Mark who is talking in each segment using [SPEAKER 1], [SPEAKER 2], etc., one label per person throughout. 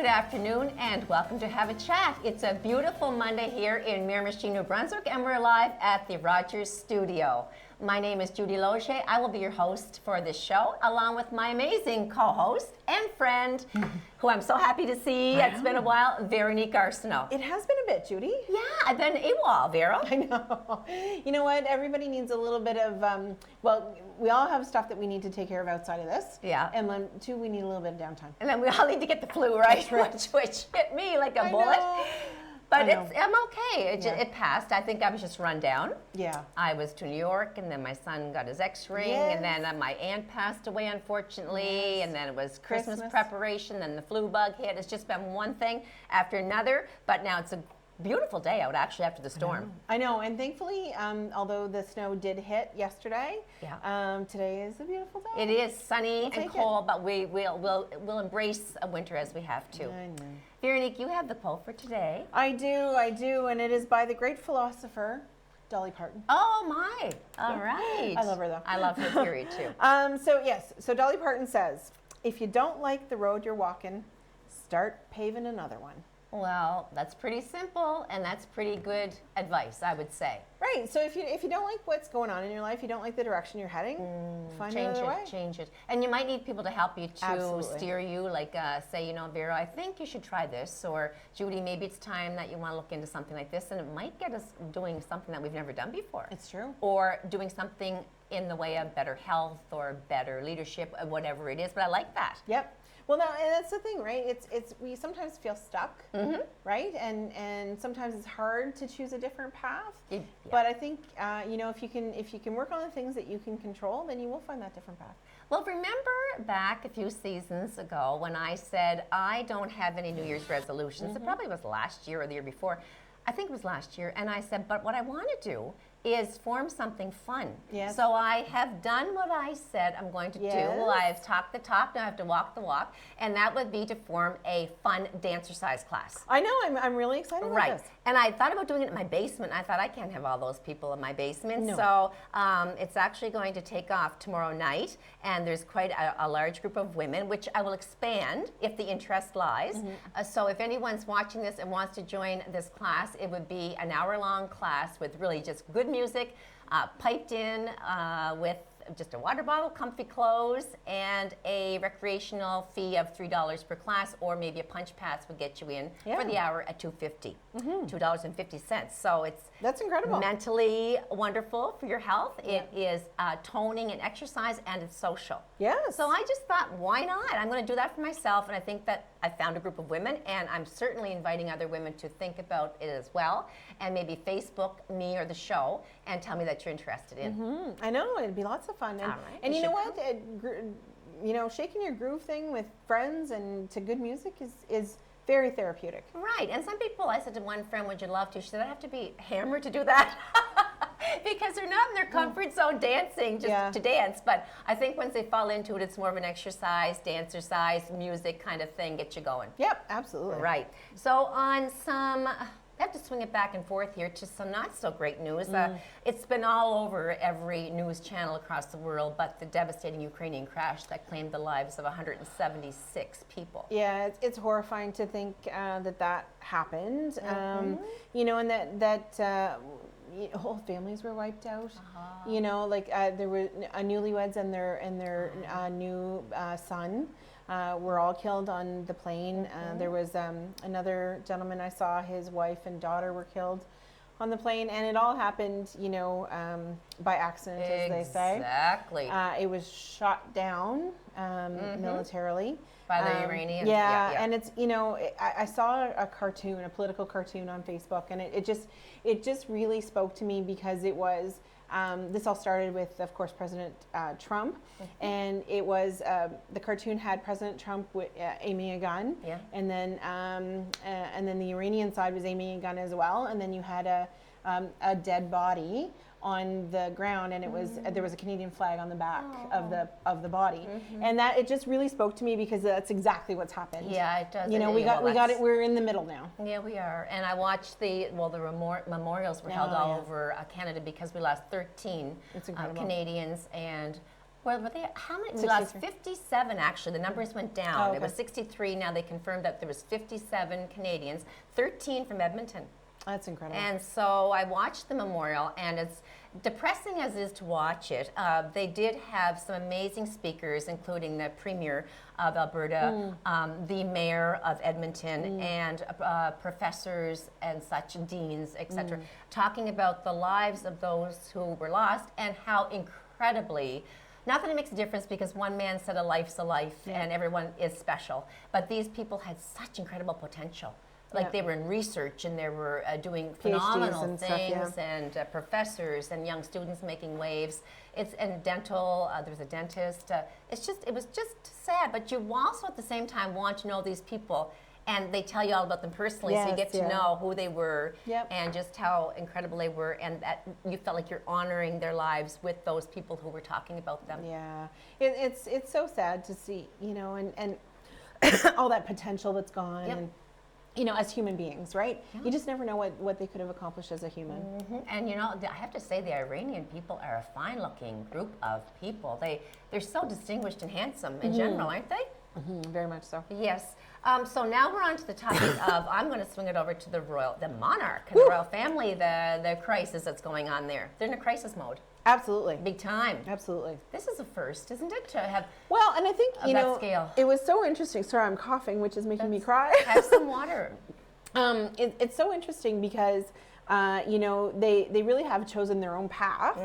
[SPEAKER 1] Good afternoon and welcome to Have a Chat. It's a beautiful Monday here in Miramichi, New Brunswick, and we're live at the Rogers Studio. My name is Judy Loge. I will be your host for this show, along with my amazing co-host and friend, who I'm so happy to see. It's been a while, Veronique Arsenault.
[SPEAKER 2] It has been a bit, Judy.
[SPEAKER 1] Yeah, I've been AWOL, Vera.
[SPEAKER 2] I know. You know what? Everybody needs a little bit of, well, we all have stuff that we need to take care of outside of this.
[SPEAKER 1] Yeah.
[SPEAKER 2] And then, two, we need a little bit of downtime.
[SPEAKER 1] And then we all need to get the flu, right? Which hit me like a bullet.
[SPEAKER 2] Know.
[SPEAKER 1] But I'm okay. It passed. I think I was just run down.
[SPEAKER 2] Yeah.
[SPEAKER 1] I was to New York, and then my son got his X-ray, and then my aunt passed away, unfortunately, and then it was Christmas preparation, then the flu bug hit. It's just been one thing after another, but now it's a beautiful day out, actually, after the storm.
[SPEAKER 2] I know, and thankfully, although the snow did hit yesterday, today is a beautiful day.
[SPEAKER 1] It is sunny and cold, but we'll embrace a winter as we have to.
[SPEAKER 2] I know.
[SPEAKER 1] Veronique, you have the poll for today.
[SPEAKER 2] I do, and it is by the great philosopher, Dolly Parton.
[SPEAKER 1] Oh my! All right.
[SPEAKER 2] I love her though.
[SPEAKER 1] I love her period too.
[SPEAKER 2] So Dolly Parton says, if you don't like the road you're walking, start paving another one.
[SPEAKER 1] Well, that's pretty simple, and that's pretty good advice, I would say.
[SPEAKER 2] Right. So if you don't like what's going on in your life, you don't like the direction you're heading, find another way.
[SPEAKER 1] Change it. And you might need people to help you to
[SPEAKER 2] Absolutely.
[SPEAKER 1] steer you, like say, you know, Vera, I think you should try this, or Judy, maybe it's time that you want to look into something like this, and it might get us doing something that we've never done before.
[SPEAKER 2] It's true.
[SPEAKER 1] Or doing something in the way of better health or better leadership, or whatever it is. But I like that.
[SPEAKER 2] Yep. Well, now, and that's the thing, right? It's we sometimes feel stuck, right? And sometimes it's hard to choose a different path. But I think if you can work on the things that you can control, then you will find that different path.
[SPEAKER 1] Well, remember back a few seasons ago when I said I don't have any New Year's resolutions. It probably was last year or the year before. I think it was last year. And I said, but what I want to do is form something fun.
[SPEAKER 2] Yes.
[SPEAKER 1] So I have done what I said I'm going to do. I've talked the talk, now I have to walk the walk, and that would be to form a fun dancercise class.
[SPEAKER 2] I know, I'm really excited about this.
[SPEAKER 1] And I thought about doing it in my basement. I thought I can't have all those people in my basement.
[SPEAKER 2] No.
[SPEAKER 1] So it's actually going to take off tomorrow night, and there's quite a large group of women, which I will expand if the interest lies. So if anyone's watching this and wants to join this class, it would be an hour-long class with really just good music, piped in with just a water bottle, comfy clothes, and a recreational fee of $3 per class, or maybe a punch pass would get you in for the hour at $2.50, $2.50. So
[SPEAKER 2] that's incredible.
[SPEAKER 1] Mentally wonderful for your health. It is toning and exercise, and it's social.
[SPEAKER 2] Yes.
[SPEAKER 1] So I just thought, why not? I'm going to do that for myself, and I think that I found a group of women, and I'm certainly inviting other women to think about it as well, and maybe Facebook me or the show and tell me that you're interested in.
[SPEAKER 2] I know, it'd be lots of fun. And,
[SPEAKER 1] All right,
[SPEAKER 2] and you know what? Shaking your groove thing with friends and to good music is very therapeutic.
[SPEAKER 1] Right, and some people, I said to one friend, would you love to? She said, I have to be hammered to do that. Because they're not in their comfort zone dancing, just to dance. But I think once they fall into it, it's more of an exercise, dancercise, music kind of thing, get you going.
[SPEAKER 2] Yep, absolutely.
[SPEAKER 1] Right. So on some, I have to swing it back and forth here to some not so great news. It's been all over every news channel across the world, but the devastating Ukrainian crash that claimed the lives of 176 people.
[SPEAKER 2] Yeah, it's horrifying to think that happened. And that whole families were wiped out. There were newlyweds and their new son were all killed on the plane. There was another gentleman I saw, his wife and daughter were killed on the plane, and it all happened, by accident, as they say.
[SPEAKER 1] Exactly.
[SPEAKER 2] It was shot down militarily.
[SPEAKER 1] By the Iranians.
[SPEAKER 2] Yeah, and it's, I saw a cartoon, a political cartoon on Facebook, and it just really spoke to me because it was, this all started with, of course, President Trump, and it was, the cartoon had President Trump aiming a gun, and then the Iranian side was aiming a gun as well, and then you had a dead body on the ground, and it was there was a Canadian flag on the back of the body, and that it just really spoke to me because that's exactly what's happened.
[SPEAKER 1] Yeah, it does.
[SPEAKER 2] We got it. We're in the middle now.
[SPEAKER 1] Yeah, we are. And I watched the memorials were held all over Canada because we lost 13 Canadians, and Well, but how many? We lost
[SPEAKER 2] 63.
[SPEAKER 1] 57 actually. The numbers went down.
[SPEAKER 2] Oh,
[SPEAKER 1] It
[SPEAKER 2] okay.
[SPEAKER 1] was 63. Now they confirmed that there was 57 Canadians, 13 from Edmonton.
[SPEAKER 2] That's incredible.
[SPEAKER 1] And so I watched the memorial, and as depressing as it is to watch it, they did have some amazing speakers, including the Premier of Alberta, the Mayor of Edmonton, and professors and such, deans, etc., talking about the lives of those who were lost and how incredibly. Not that it makes a difference because one man said a life's a life and everyone is special, but these people had such incredible potential. Like
[SPEAKER 2] Yeah.
[SPEAKER 1] they were in research and they were doing
[SPEAKER 2] PhDs
[SPEAKER 1] phenomenal
[SPEAKER 2] and
[SPEAKER 1] things,
[SPEAKER 2] stuff,
[SPEAKER 1] and professors and young students making waves. It's and dental. There was a dentist. It was just sad. But you also at the same time want to know these people, and they tell you all about them personally, so you
[SPEAKER 2] Yes,
[SPEAKER 1] get to
[SPEAKER 2] yeah.
[SPEAKER 1] know who they were
[SPEAKER 2] Yep.
[SPEAKER 1] and just how incredible they were, and that you felt like you're honoring their lives with those people who were talking about them.
[SPEAKER 2] Yeah, it's so sad to see, you know, and all that potential that's gone,
[SPEAKER 1] Yep.
[SPEAKER 2] and you know, as human beings, right? You just never know what they could have accomplished as a human.
[SPEAKER 1] Mhm. And you know, I have to say, the Iranian people are a fine-looking group of people. They're so distinguished and handsome in general, aren't they?
[SPEAKER 2] Very much so.
[SPEAKER 1] Yes. So now we're on to the topic of, I'm going to swing it over to the monarch, and the royal family, the crisis that's going on there. They're in a crisis mode,
[SPEAKER 2] Absolutely,
[SPEAKER 1] big time.
[SPEAKER 2] absolutely.
[SPEAKER 1] This is a first, isn't it, to have
[SPEAKER 2] Well, and I think
[SPEAKER 1] Of
[SPEAKER 2] you
[SPEAKER 1] that
[SPEAKER 2] know,
[SPEAKER 1] scale.
[SPEAKER 2] it was so interesting. Sorry, I'm coughing, which is making me cry.
[SPEAKER 1] have some water.
[SPEAKER 2] It's so interesting because you know, they really have chosen their own path.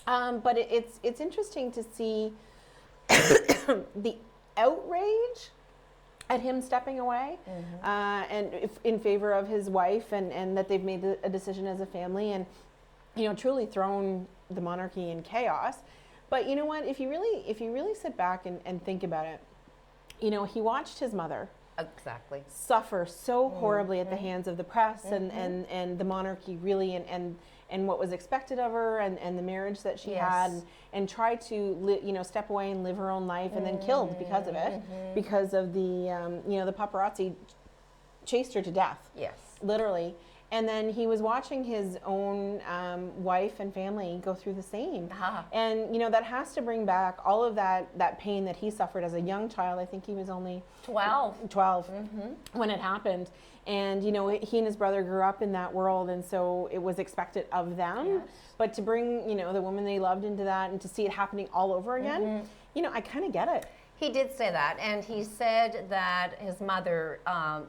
[SPEAKER 2] But it's interesting to see the outrage at him stepping away, and in favor of his wife, and that they've made a decision as a family, and you know, truly thrown the monarchy in chaos. But you know what? If you really sit back and think about it, you know, he watched his mother
[SPEAKER 1] Exactly.
[SPEAKER 2] suffer so horribly at the hands of the press and the monarchy, really, and what was expected of her, and the marriage that she had, and try to you know, step away and live her own life, and then killed because of it, because of the you know, the paparazzi chased her to death,
[SPEAKER 1] Yes.
[SPEAKER 2] literally. And then he was watching his own wife and family go through the same. And, you know, that has to bring back all of that pain that he suffered as a young child. I think he was only
[SPEAKER 1] 12.
[SPEAKER 2] 12 when it happened. And, you know, he and his brother grew up in that world, and so it was expected of them.
[SPEAKER 1] Yes.
[SPEAKER 2] But to bring, you know, the woman they loved into that, and to see it happening all over again, you know, I kind of get it.
[SPEAKER 1] He did say that, and he said that his mother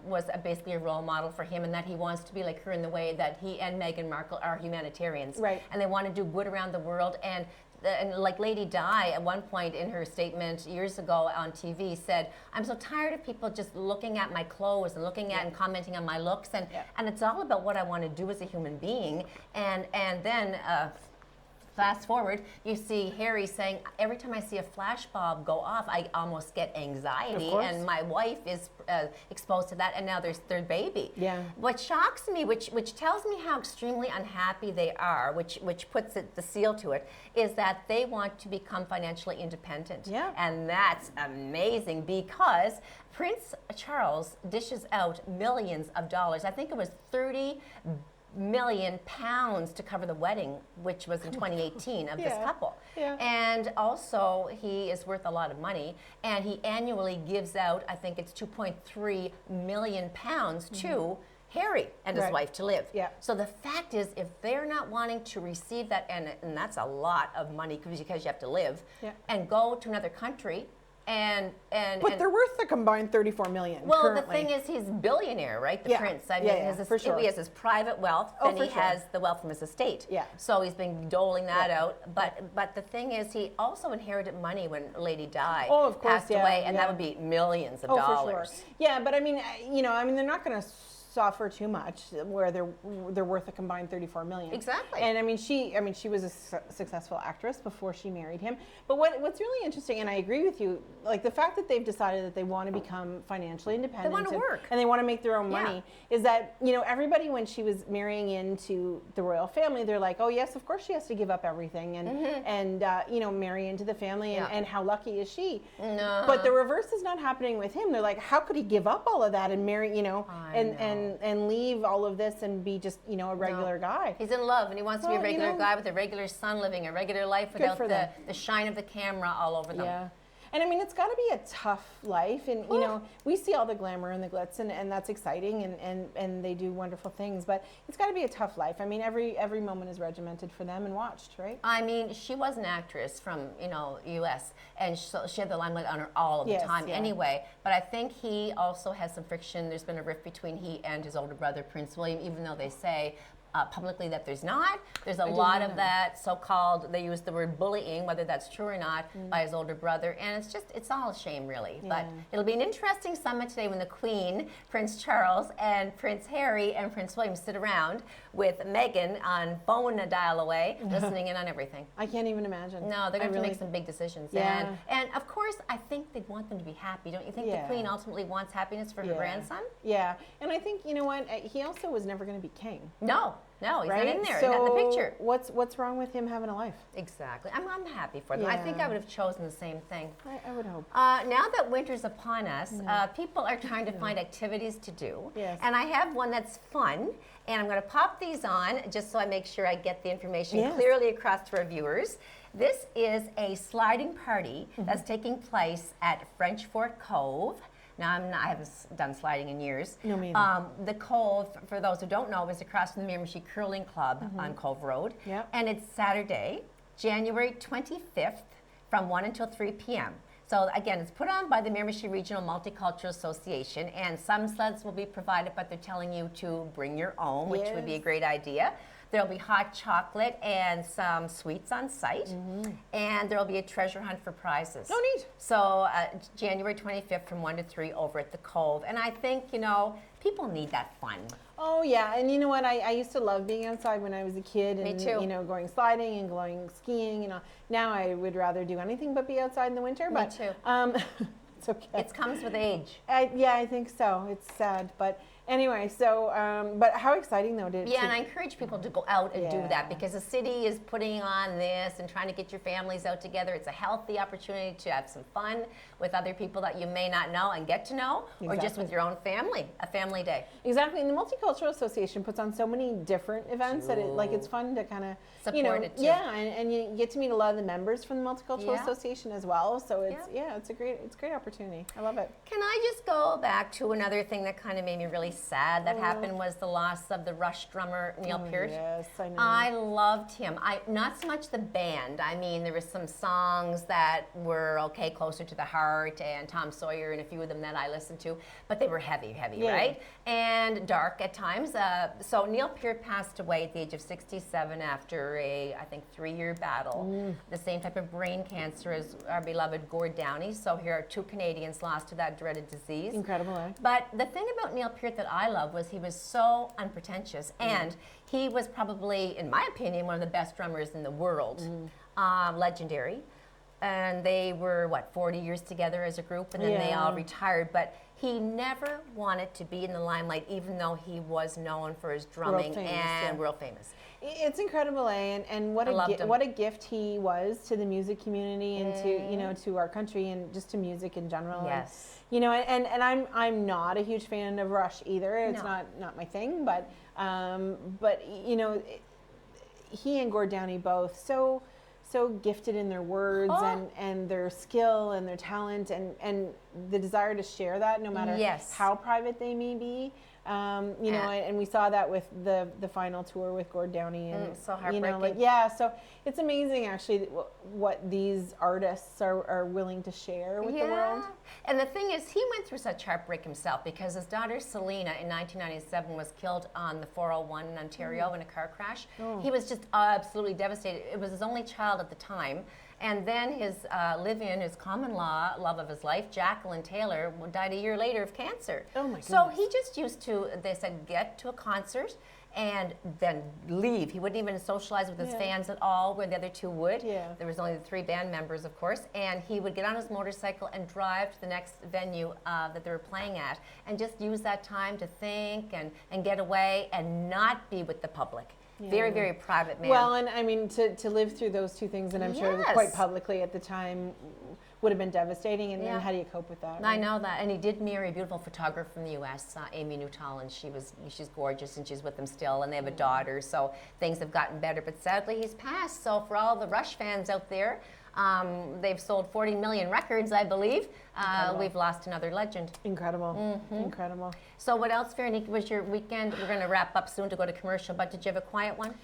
[SPEAKER 1] was basically a role model for him, and that he wants to be like her in the way that he and Meghan Markle are humanitarians.
[SPEAKER 2] Right.
[SPEAKER 1] And they want to do good around the world. And like Lady Di, at one point in her statement years ago on TV, said, "I'm so tired of people just looking at my clothes and looking at and commenting on my looks, and it's all about what I want to do as a human being." And then. Fast forward, you see Harry saying, "Every time I see a flashbulb go off, I almost get anxiety,
[SPEAKER 2] Of course.
[SPEAKER 1] and my wife is exposed to that, and now there's their baby."
[SPEAKER 2] Yeah.
[SPEAKER 1] What shocks me, which tells me how extremely unhappy they are, which puts the seal to it, is that they want to become financially independent.
[SPEAKER 2] Yeah.
[SPEAKER 1] And that's amazing, because Prince Charles dishes out millions of dollars. I think it was 30 million pounds to cover the wedding, which was in 2018 of this couple.
[SPEAKER 2] Yeah.
[SPEAKER 1] And also, he is worth a lot of money, and he annually gives out, I think it's 2.3 million pounds to Harry and his
[SPEAKER 2] Right.
[SPEAKER 1] wife to live.
[SPEAKER 2] Yeah.
[SPEAKER 1] So the fact is, if they're not wanting to receive that, and that's a lot of money because you have to live, and go to another country,
[SPEAKER 2] But they're worth the combined 34 million.
[SPEAKER 1] well,
[SPEAKER 2] currently.
[SPEAKER 1] the thing is, he's a billionaire, right? The
[SPEAKER 2] Yeah.
[SPEAKER 1] prince. I
[SPEAKER 2] Yeah,
[SPEAKER 1] mean,
[SPEAKER 2] yeah,
[SPEAKER 1] his,
[SPEAKER 2] for sure.
[SPEAKER 1] he has his private wealth,
[SPEAKER 2] Oh,
[SPEAKER 1] and
[SPEAKER 2] for
[SPEAKER 1] he
[SPEAKER 2] sure.
[SPEAKER 1] has the wealth from his estate.
[SPEAKER 2] Yeah.
[SPEAKER 1] So he's been doling that out. But the thing is, he also inherited money when Lady Di
[SPEAKER 2] Oh, of course,
[SPEAKER 1] passed
[SPEAKER 2] yeah,
[SPEAKER 1] away, and
[SPEAKER 2] yeah.
[SPEAKER 1] that would be millions of
[SPEAKER 2] Oh,
[SPEAKER 1] dollars.
[SPEAKER 2] for sure. Yeah, but I mean, you know, I mean, they're not going to suffer too much where they're worth a combined 34 million.
[SPEAKER 1] Exactly.
[SPEAKER 2] And I mean, she was a successful actress before she married him. But what's really interesting, and I agree with you, like the fact that they've decided that they want to become financially independent.
[SPEAKER 1] They want to work.
[SPEAKER 2] And they want to make their own
[SPEAKER 1] Yeah.
[SPEAKER 2] money. Is that, you know, everybody, when she was marrying into the royal family, they're like, oh yes, of course she has to give up everything and you know, marry into the family, and how lucky is she?
[SPEAKER 1] No.
[SPEAKER 2] But the reverse is not happening with him. They're like, how could he give up all of that and marry, you know,
[SPEAKER 1] I
[SPEAKER 2] and and leave all of this and be just, you know, a regular guy.
[SPEAKER 1] He's in love, and he wants to be a
[SPEAKER 2] Well, you
[SPEAKER 1] regular
[SPEAKER 2] know,
[SPEAKER 1] guy with a regular son, living a regular life without
[SPEAKER 2] for
[SPEAKER 1] the,
[SPEAKER 2] them.
[SPEAKER 1] the shine of the camera all over them.
[SPEAKER 2] Yeah. And I mean, it's got to be a tough life. And, you know, we see all the glamour and the glitz, and that's exciting, and they do wonderful things. But it's got to be a tough life. I mean, every moment is regimented for them and watched, right?
[SPEAKER 1] I mean, she was an actress from, you know, U.S., and so she had the limelight on her all of the
[SPEAKER 2] Yes,
[SPEAKER 1] time
[SPEAKER 2] yeah.
[SPEAKER 1] anyway. But I think he also has some friction. There's been a rift between he and his older brother, Prince William, even though they say publicly that there's not. There's a lot of that so-called, they use the word bullying, whether that's true or not, by his older brother. And it's just, it's all a shame, really.
[SPEAKER 2] Yeah.
[SPEAKER 1] But it'll be an interesting summit today when the Queen, Prince Charles, and Prince Harry and Prince William sit around with Meghan on phone a dial away, listening in on everything.
[SPEAKER 2] I can't even imagine.
[SPEAKER 1] No, they're going to
[SPEAKER 2] really,
[SPEAKER 1] make some big decisions.
[SPEAKER 2] Yeah.
[SPEAKER 1] And of course, I think they want them to be happy. Don't you think
[SPEAKER 2] Yeah.
[SPEAKER 1] the Queen ultimately wants happiness for her grandson?
[SPEAKER 2] Yeah. And I think, you know what, he also was never going to be king.
[SPEAKER 1] No, he's
[SPEAKER 2] Right?
[SPEAKER 1] not in there,
[SPEAKER 2] so
[SPEAKER 1] not in the picture.
[SPEAKER 2] What's wrong with him having a life?
[SPEAKER 1] Exactly. I'm happy for them. I think
[SPEAKER 2] Yeah.
[SPEAKER 1] I would have chosen the same thing.
[SPEAKER 2] I would hope.
[SPEAKER 1] Now that winter's upon us, people are trying to find activities to do.
[SPEAKER 2] Yes.
[SPEAKER 1] And I have one that's fun, and I'm going to pop these on just so I make sure I get the information
[SPEAKER 2] Yes.
[SPEAKER 1] clearly across to our viewers. This is a sliding party that's taking place at French Fort Cove. Now, I haven't done sliding in years.
[SPEAKER 2] No, me neither.
[SPEAKER 1] The Cove, for those who don't know, is across from the Miramichi Curling Club on Cove Road.
[SPEAKER 2] Yep.
[SPEAKER 1] And it's Saturday, January 25th from 1 until 3 p.m. So again, it's put on by the Miramichi Regional Multicultural Association, and some sleds will be provided, but they're telling you to bring your own, which would be a
[SPEAKER 2] Yes.
[SPEAKER 1] great idea. There'll be hot chocolate and some sweets on site, and there'll be a treasure hunt for prizes.
[SPEAKER 2] Oh, neat.
[SPEAKER 1] So January 25th from 1 to 3 over at the Cove. And I think, you know, people need that fun.
[SPEAKER 2] Oh yeah, and you know what? I used to love being outside when I was a kid, and
[SPEAKER 1] Me too.
[SPEAKER 2] you know, going sliding and going skiing. You know, now I would rather do anything but be outside in the winter.
[SPEAKER 1] Me
[SPEAKER 2] But
[SPEAKER 1] too.
[SPEAKER 2] it's okay.
[SPEAKER 1] It comes with age.
[SPEAKER 2] Yeah, I think so. It's sad, but anyway. So, but how exciting though to
[SPEAKER 1] Yeah, and I encourage people to go out and do
[SPEAKER 2] Yeah.
[SPEAKER 1] that because the city is putting on this and trying to get your families out together. It's a healthy opportunity to have some fun with other people that you may not know and get to know, or just
[SPEAKER 2] Exactly.
[SPEAKER 1] with your own family, a family day.
[SPEAKER 2] Exactly, and the Multicultural Association puts on so many different events that it's fun to kind of
[SPEAKER 1] Support it, too.
[SPEAKER 2] Yeah, and you get to meet a lot of the members from the Multicultural
[SPEAKER 1] Yeah.
[SPEAKER 2] Association as well. So it's a great opportunity. I love it.
[SPEAKER 1] Can I just go back to another thing that kind of made me really sad that happened was the loss of the Rush drummer Neil Peart.
[SPEAKER 2] Yes, I know.
[SPEAKER 1] I loved him. Not so much the band. I mean, there were some songs that were okay, closer to the heart, and Tom Sawyer and a few of them that I listened to, but they were heavy,
[SPEAKER 2] Yeah.
[SPEAKER 1] right? And dark at times. So Neil Peart passed away at the age of 67 after I think 3-year battle. The same type of brain cancer as our beloved Gord Downey. So here are 2 Canadians lost to that dreaded disease.
[SPEAKER 2] Incredible, eh?
[SPEAKER 1] But the thing about Neil Peart that I love was he was so unpretentious, and he was probably, in my opinion, one of the best drummers in the world. Legendary. And they were, 40 years together as a group, and then they all
[SPEAKER 2] Yeah.
[SPEAKER 1] retired. But he never wanted to be in the limelight, even though he was known for his drumming
[SPEAKER 2] famous,
[SPEAKER 1] and
[SPEAKER 2] yeah.
[SPEAKER 1] world famous.
[SPEAKER 2] It's incredible, eh? And what
[SPEAKER 1] I loved him.
[SPEAKER 2] what a gift he was to the music community and to to our country and just to music in general.
[SPEAKER 1] Yes.
[SPEAKER 2] And, and I'm not a huge fan of Rush either. It's
[SPEAKER 1] No.
[SPEAKER 2] not my thing, but he and Gord Downey both so gifted in their words and their skill and their talent and the desire to share that no matter
[SPEAKER 1] Yes.
[SPEAKER 2] how private they may be. And we saw that with the final tour with Gord Downey and
[SPEAKER 1] so
[SPEAKER 2] heartbreaking. So it's amazing actually what these artists are willing to share with the world.
[SPEAKER 1] And the thing is, he went through such heartbreak himself because his daughter Selena in 1997 was killed on the 401 in Ontario in a car crash. He was just absolutely devastated. It was his only child at the time. And then his live-in, his common law love of his life, Jacqueline Taylor, died a year later of cancer.
[SPEAKER 2] Oh my
[SPEAKER 1] So
[SPEAKER 2] goodness.
[SPEAKER 1] he just used to, they said, get to a concert and then leave. He wouldn't even socialize with his fans at all, where the other 2 would.
[SPEAKER 2] Yeah.
[SPEAKER 1] There was only the 3 band members, of course, and he would get on his motorcycle and drive to the next venue that they were playing at, and just use that time to think and get away and not be with the public. Very, very private man.
[SPEAKER 2] Well, and I mean to live through those 2 things, and I'm sure
[SPEAKER 1] Yes.
[SPEAKER 2] quite publicly at the time, would have been devastating. And
[SPEAKER 1] Yeah.
[SPEAKER 2] then how do you cope with that?
[SPEAKER 1] I know that, and he did marry a beautiful photographer from the U.S., Amy Nuttall, and she's gorgeous, and she's with him still, and they have a daughter. So things have gotten better, but sadly he's passed. So for all the Rush fans out there, they've sold 40 million records, I believe. We've lost another legend.
[SPEAKER 2] Incredible, incredible.
[SPEAKER 1] So what else, Veronique, was your weekend? We're going to wrap up soon to go to commercial, but did you have a quiet one?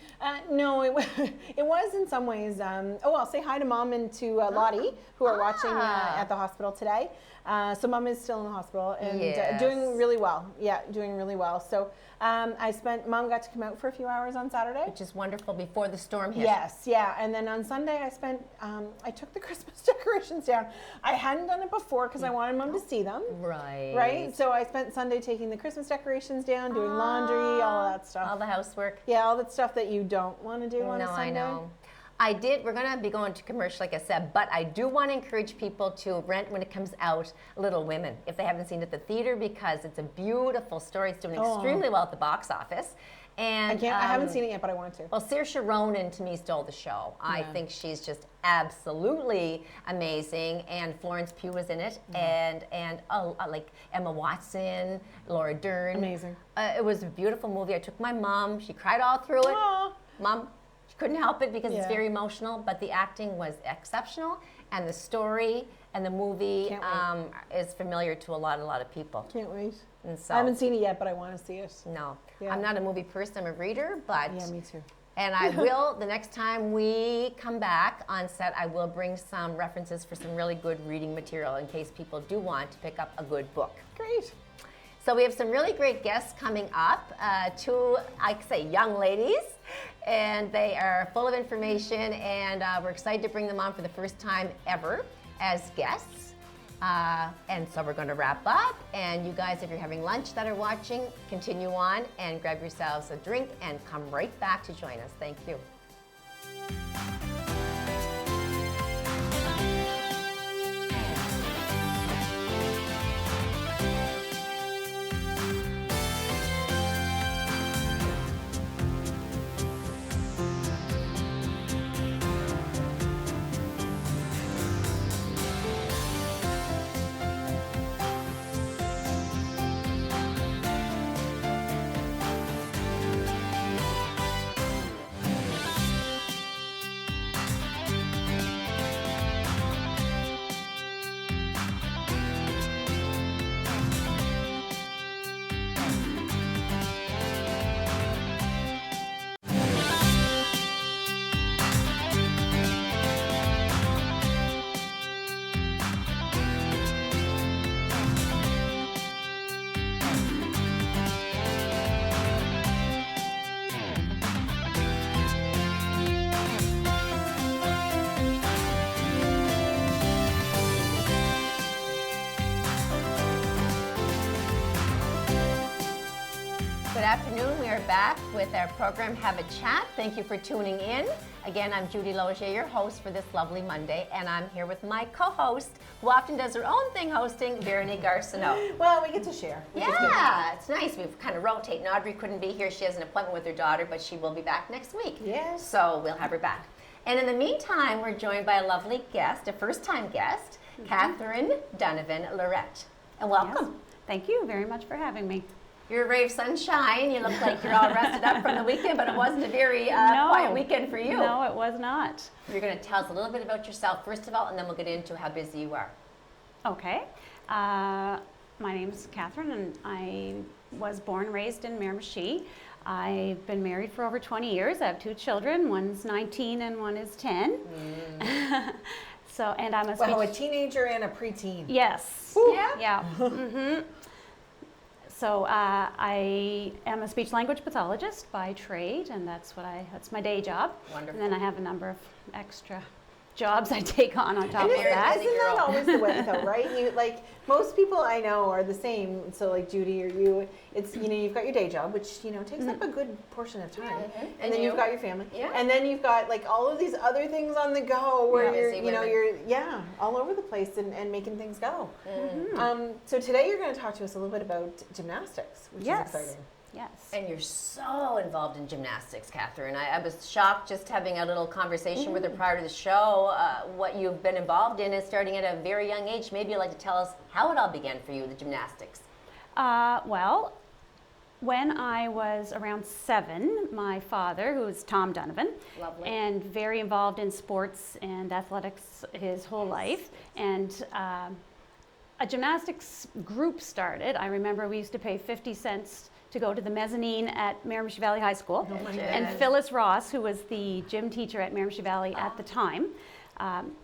[SPEAKER 2] No, it was in some ways. I'll say hi to Mom and to Lottie, who are watching at the hospital today. So Mom is still in the hospital and
[SPEAKER 1] Yes.
[SPEAKER 2] doing really well. Yeah, doing really well. So Mom got to come out for a few hours on Saturday.
[SPEAKER 1] Which is wonderful before the storm hit.
[SPEAKER 2] Yes, yeah. And then on Sunday, I took the Christmas decorations down. I hadn't done it before because I wanted Mom to see them.
[SPEAKER 1] Right.
[SPEAKER 2] Right? So I spent Sunday taking the Christmas decorations down, doing laundry, all of that stuff.
[SPEAKER 1] All the housework.
[SPEAKER 2] Yeah, all that stuff that you don't want to do on a
[SPEAKER 1] No,
[SPEAKER 2] Sunday.
[SPEAKER 1] I know. We're going to be going to commercial, like I said, but I do want to encourage people to rent when it comes out Little Women, if they haven't seen it at the theater, because it's a beautiful story. It's doing extremely well at the box office. And
[SPEAKER 2] I haven't seen it yet, but I want to.
[SPEAKER 1] Well, Saoirse Ronan, to me, stole the show. I think she's just absolutely amazing, and Florence Pugh was in it, and like Emma Watson, Laura Dern.
[SPEAKER 2] Amazing.
[SPEAKER 1] It was a beautiful movie. I took my mom. She cried all through it.
[SPEAKER 2] Aw.
[SPEAKER 1] Mom, she couldn't help it because it's
[SPEAKER 2] Yeah.
[SPEAKER 1] very emotional, but the acting was exceptional, and the story and the movie
[SPEAKER 2] Can't
[SPEAKER 1] is familiar to a lot of people.
[SPEAKER 2] Can't wait.
[SPEAKER 1] And so,
[SPEAKER 2] I haven't seen it yet, but I want to see it.
[SPEAKER 1] no,
[SPEAKER 2] Yeah.
[SPEAKER 1] I'm not a movie person. I'm a reader, but
[SPEAKER 2] Yeah, me too.
[SPEAKER 1] and I will, the next time we come back on set, I will bring some references for some really good reading material in case people do want to pick up a good book.
[SPEAKER 2] Great.
[SPEAKER 1] So we have some really great guests coming up, two, I could say, young ladies, and they are full of information, and we're excited to bring them on for the first time ever as guests. And so we're going to wrap up, and you guys, if you're having lunch that are watching, continue on and grab yourselves a drink and come right back to join us. Thank you. Good afternoon. We are back with our program, Have a Chat. Thank you for tuning in. Again, I'm Judy Logier, your host for this lovely Monday, and I'm here with my co-host, who often does her own thing hosting, Veronique Arsenault.
[SPEAKER 2] Well, we get to share. which is good.
[SPEAKER 1] Yeah, it's nice. We kind of rotate. And Audrey couldn't be here. She has an appointment with her daughter, but she will be back next week.
[SPEAKER 2] Yes.
[SPEAKER 1] So we'll have her back. And in the meantime, we're joined by a lovely guest, a first-time guest, Catherine Donovan-Lorette. And welcome.
[SPEAKER 3] Yes. Thank you very much for having me.
[SPEAKER 1] You're a ray of sunshine. You look like you're all rested up from the weekend, but it wasn't a very quiet weekend for you.
[SPEAKER 3] No, it was not.
[SPEAKER 1] You're going to tell us a little bit about yourself, first of all, and then we'll get into how busy you are.
[SPEAKER 3] Okay. My name is Catherine, and I was born and raised in Miramichi. I've been married for over 20 years. I have two children. One's 19 and one is 10. And I'm a speech...
[SPEAKER 2] Wow, a teenager and a preteen.
[SPEAKER 3] Yes.
[SPEAKER 1] Yeah?
[SPEAKER 3] Yeah. So I am a speech language pathologist by trade, and that's my day job.
[SPEAKER 1] Wonderful.
[SPEAKER 3] And then I have a number of extra jobs I take on top of
[SPEAKER 2] Isn't
[SPEAKER 3] that.
[SPEAKER 2] that always the way though, right? You like most people I know are the same. So like Judy or you, it's you've got your day job, which takes up a good portion of time, and then
[SPEAKER 1] you?
[SPEAKER 2] you've got your family,
[SPEAKER 1] Yeah.
[SPEAKER 2] and then you've got like all of these other things on the go where
[SPEAKER 1] Busy
[SPEAKER 2] you're
[SPEAKER 1] women.
[SPEAKER 2] you're all over the place and making things go. So today you're going to talk to us a little bit about gymnastics, which is exciting.
[SPEAKER 3] Yes.
[SPEAKER 1] And you're so involved in gymnastics, Catherine. I was shocked just having a little conversation with her prior to the show, what you've been involved in and starting at a very young age. Maybe you'd like to tell us how it all began for you, the gymnastics.
[SPEAKER 3] Well, when I was around 7, my father, who is Tom Donovan,
[SPEAKER 1] Lovely.
[SPEAKER 3] and very involved in sports and athletics his whole life, and a gymnastics group started. I remember we used to pay 50 cents to go to the mezzanine at Miramichi Valley High School.
[SPEAKER 2] Oh my
[SPEAKER 3] And
[SPEAKER 2] goodness.
[SPEAKER 3] Phyllis Ross, who was the gym teacher at Miramichi Valley at the time,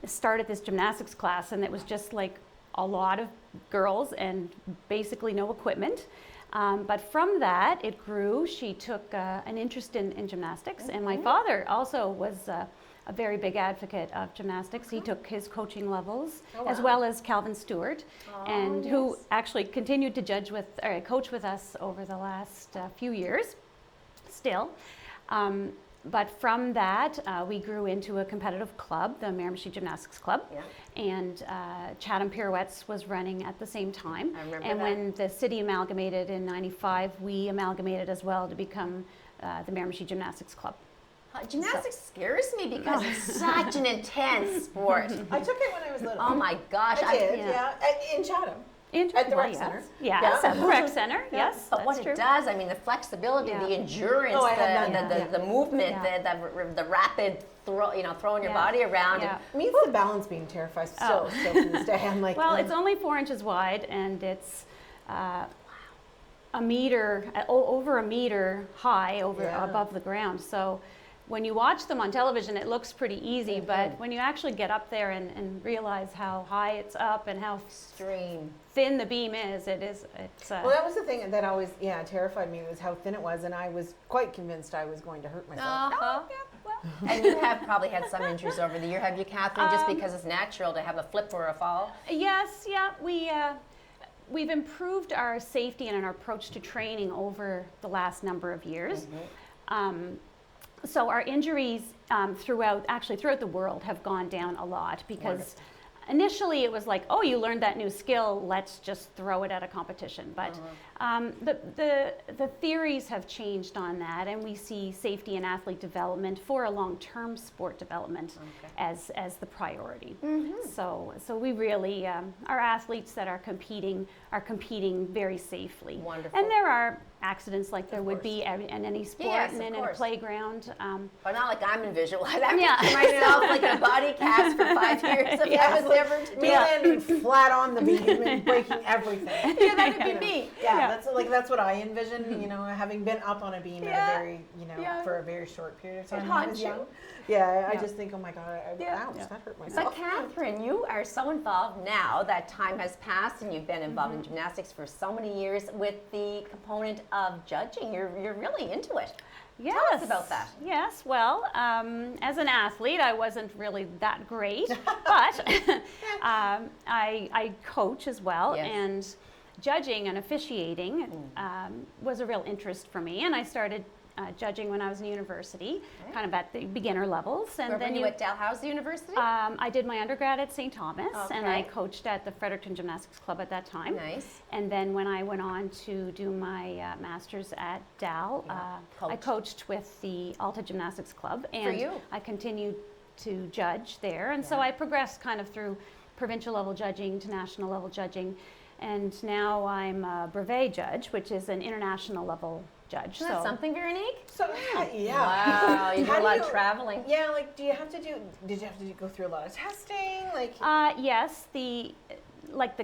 [SPEAKER 3] started this gymnastics class, and it was just like a lot of girls and basically no equipment. But from that, it grew. She took an interest in gymnastics, and my father also was a very big advocate of gymnastics. He took his coaching levels, as well as Calvin Stewart, and who actually continued to coach with us over the last few years, still. But from that, we grew into a competitive club, the Miramichi Gymnastics Club, and Chatham Pirouettes was running at the same time.
[SPEAKER 1] I remember
[SPEAKER 3] and
[SPEAKER 1] that.
[SPEAKER 3] when the city amalgamated in '95, we amalgamated as well to become the Miramichi Gymnastics Club.
[SPEAKER 1] Gymnastics scares me because it's such an intense sport.
[SPEAKER 2] I took it when I was little.
[SPEAKER 1] Oh my gosh.
[SPEAKER 2] I did,
[SPEAKER 3] yeah.
[SPEAKER 2] in Chatham.
[SPEAKER 3] In
[SPEAKER 2] At the
[SPEAKER 3] well,
[SPEAKER 2] rec
[SPEAKER 3] yes.
[SPEAKER 2] center?
[SPEAKER 3] Yes,
[SPEAKER 2] Yeah.
[SPEAKER 3] at the rec center, yes,
[SPEAKER 1] But
[SPEAKER 3] that's
[SPEAKER 1] what
[SPEAKER 3] true.
[SPEAKER 1] it does, I mean, the flexibility,
[SPEAKER 3] Yeah.
[SPEAKER 1] the endurance,
[SPEAKER 2] Oh, I have done that,
[SPEAKER 1] the movement,
[SPEAKER 3] Yeah.
[SPEAKER 1] the rapid throwing your
[SPEAKER 3] Yeah.
[SPEAKER 1] body around.
[SPEAKER 3] Yeah.
[SPEAKER 2] I mean, it's the balance being terrified. Still to this day, I'm like,
[SPEAKER 3] Well, it's only 4 inches wide, and it's a meter, over a meter high,
[SPEAKER 2] Yeah.
[SPEAKER 3] above the ground. So when you watch them on television, it looks pretty easy, but when you actually get up there and realize how high it's up and how
[SPEAKER 1] Extreme.
[SPEAKER 3] thin the beam is, it's
[SPEAKER 2] Well, that was the thing that always, terrified me, was how thin it was, and I was quite convinced I was going to hurt myself.
[SPEAKER 1] Uh-huh. And you have probably had some injuries over the year, have you, Catherine? Just because it's natural to have a flip or a fall.
[SPEAKER 3] Yes, yeah, we've improved our safety and our approach to training over the last number of years. So our injuries throughout the world have gone down a lot because initially it was like, oh, you learned that new skill, let's just throw it at a competition. But the theories have changed on that, and we see safety and athlete development for a long-term sport development as the priority. So we really, our athletes that are competing very safely.
[SPEAKER 1] Wonderful.
[SPEAKER 3] And there are accidents like there would be in any sport
[SPEAKER 1] Yes,
[SPEAKER 3] and
[SPEAKER 1] of
[SPEAKER 3] in a
[SPEAKER 1] course.
[SPEAKER 3] playground.
[SPEAKER 1] But not like I'm in visual. I'm
[SPEAKER 3] Yeah.
[SPEAKER 1] picturing myself like in a body cast for 5 years. If that was ever to
[SPEAKER 2] Me
[SPEAKER 1] be.
[SPEAKER 2] landing flat on the beam and breaking everything.
[SPEAKER 1] Yeah, that would be me.
[SPEAKER 2] Yeah, that's what I envision. Having been up on a beam at a very, for a very short period of time when I
[SPEAKER 1] haunts
[SPEAKER 2] was
[SPEAKER 1] you.
[SPEAKER 2] young. Yeah, I just think, oh my God, ouch, that hurt
[SPEAKER 1] But
[SPEAKER 2] myself.
[SPEAKER 1] Catherine, you are so involved now that time has passed and you've been involved in gymnastics for so many years with the component of judging. You're really into it.
[SPEAKER 3] Yes.
[SPEAKER 1] Tell us about that.
[SPEAKER 3] Yes, well, as an athlete, I wasn't really that great, but I coach as well,
[SPEAKER 1] Yes.
[SPEAKER 3] and judging and officiating was a real interest for me, and I started judging when I was in university, kind of at the beginner levels. And
[SPEAKER 1] Where
[SPEAKER 3] then
[SPEAKER 1] were you at Dalhousie University?
[SPEAKER 3] I did my undergrad at St. Thomas, and I
[SPEAKER 1] Okay.
[SPEAKER 3] coached at the Fredericton Gymnastics Club at that time.
[SPEAKER 1] Nice.
[SPEAKER 3] And then when I went on to do my master's at Dal, I
[SPEAKER 1] Coach.
[SPEAKER 3] coached with the Alta Gymnastics Club, and
[SPEAKER 1] you.
[SPEAKER 3] I continued to judge there. And so I progressed kind of through provincial level judging to national level judging, and now I'm a brevet judge, which is an international level judge.
[SPEAKER 1] Isn't that something, Veronique?
[SPEAKER 2] So, yeah.
[SPEAKER 1] Wow, you do
[SPEAKER 2] How
[SPEAKER 1] a lot
[SPEAKER 2] do
[SPEAKER 1] of
[SPEAKER 2] you-
[SPEAKER 1] traveling.
[SPEAKER 2] Yeah, like, did you have to go through a lot of testing? Like,
[SPEAKER 3] Yes, the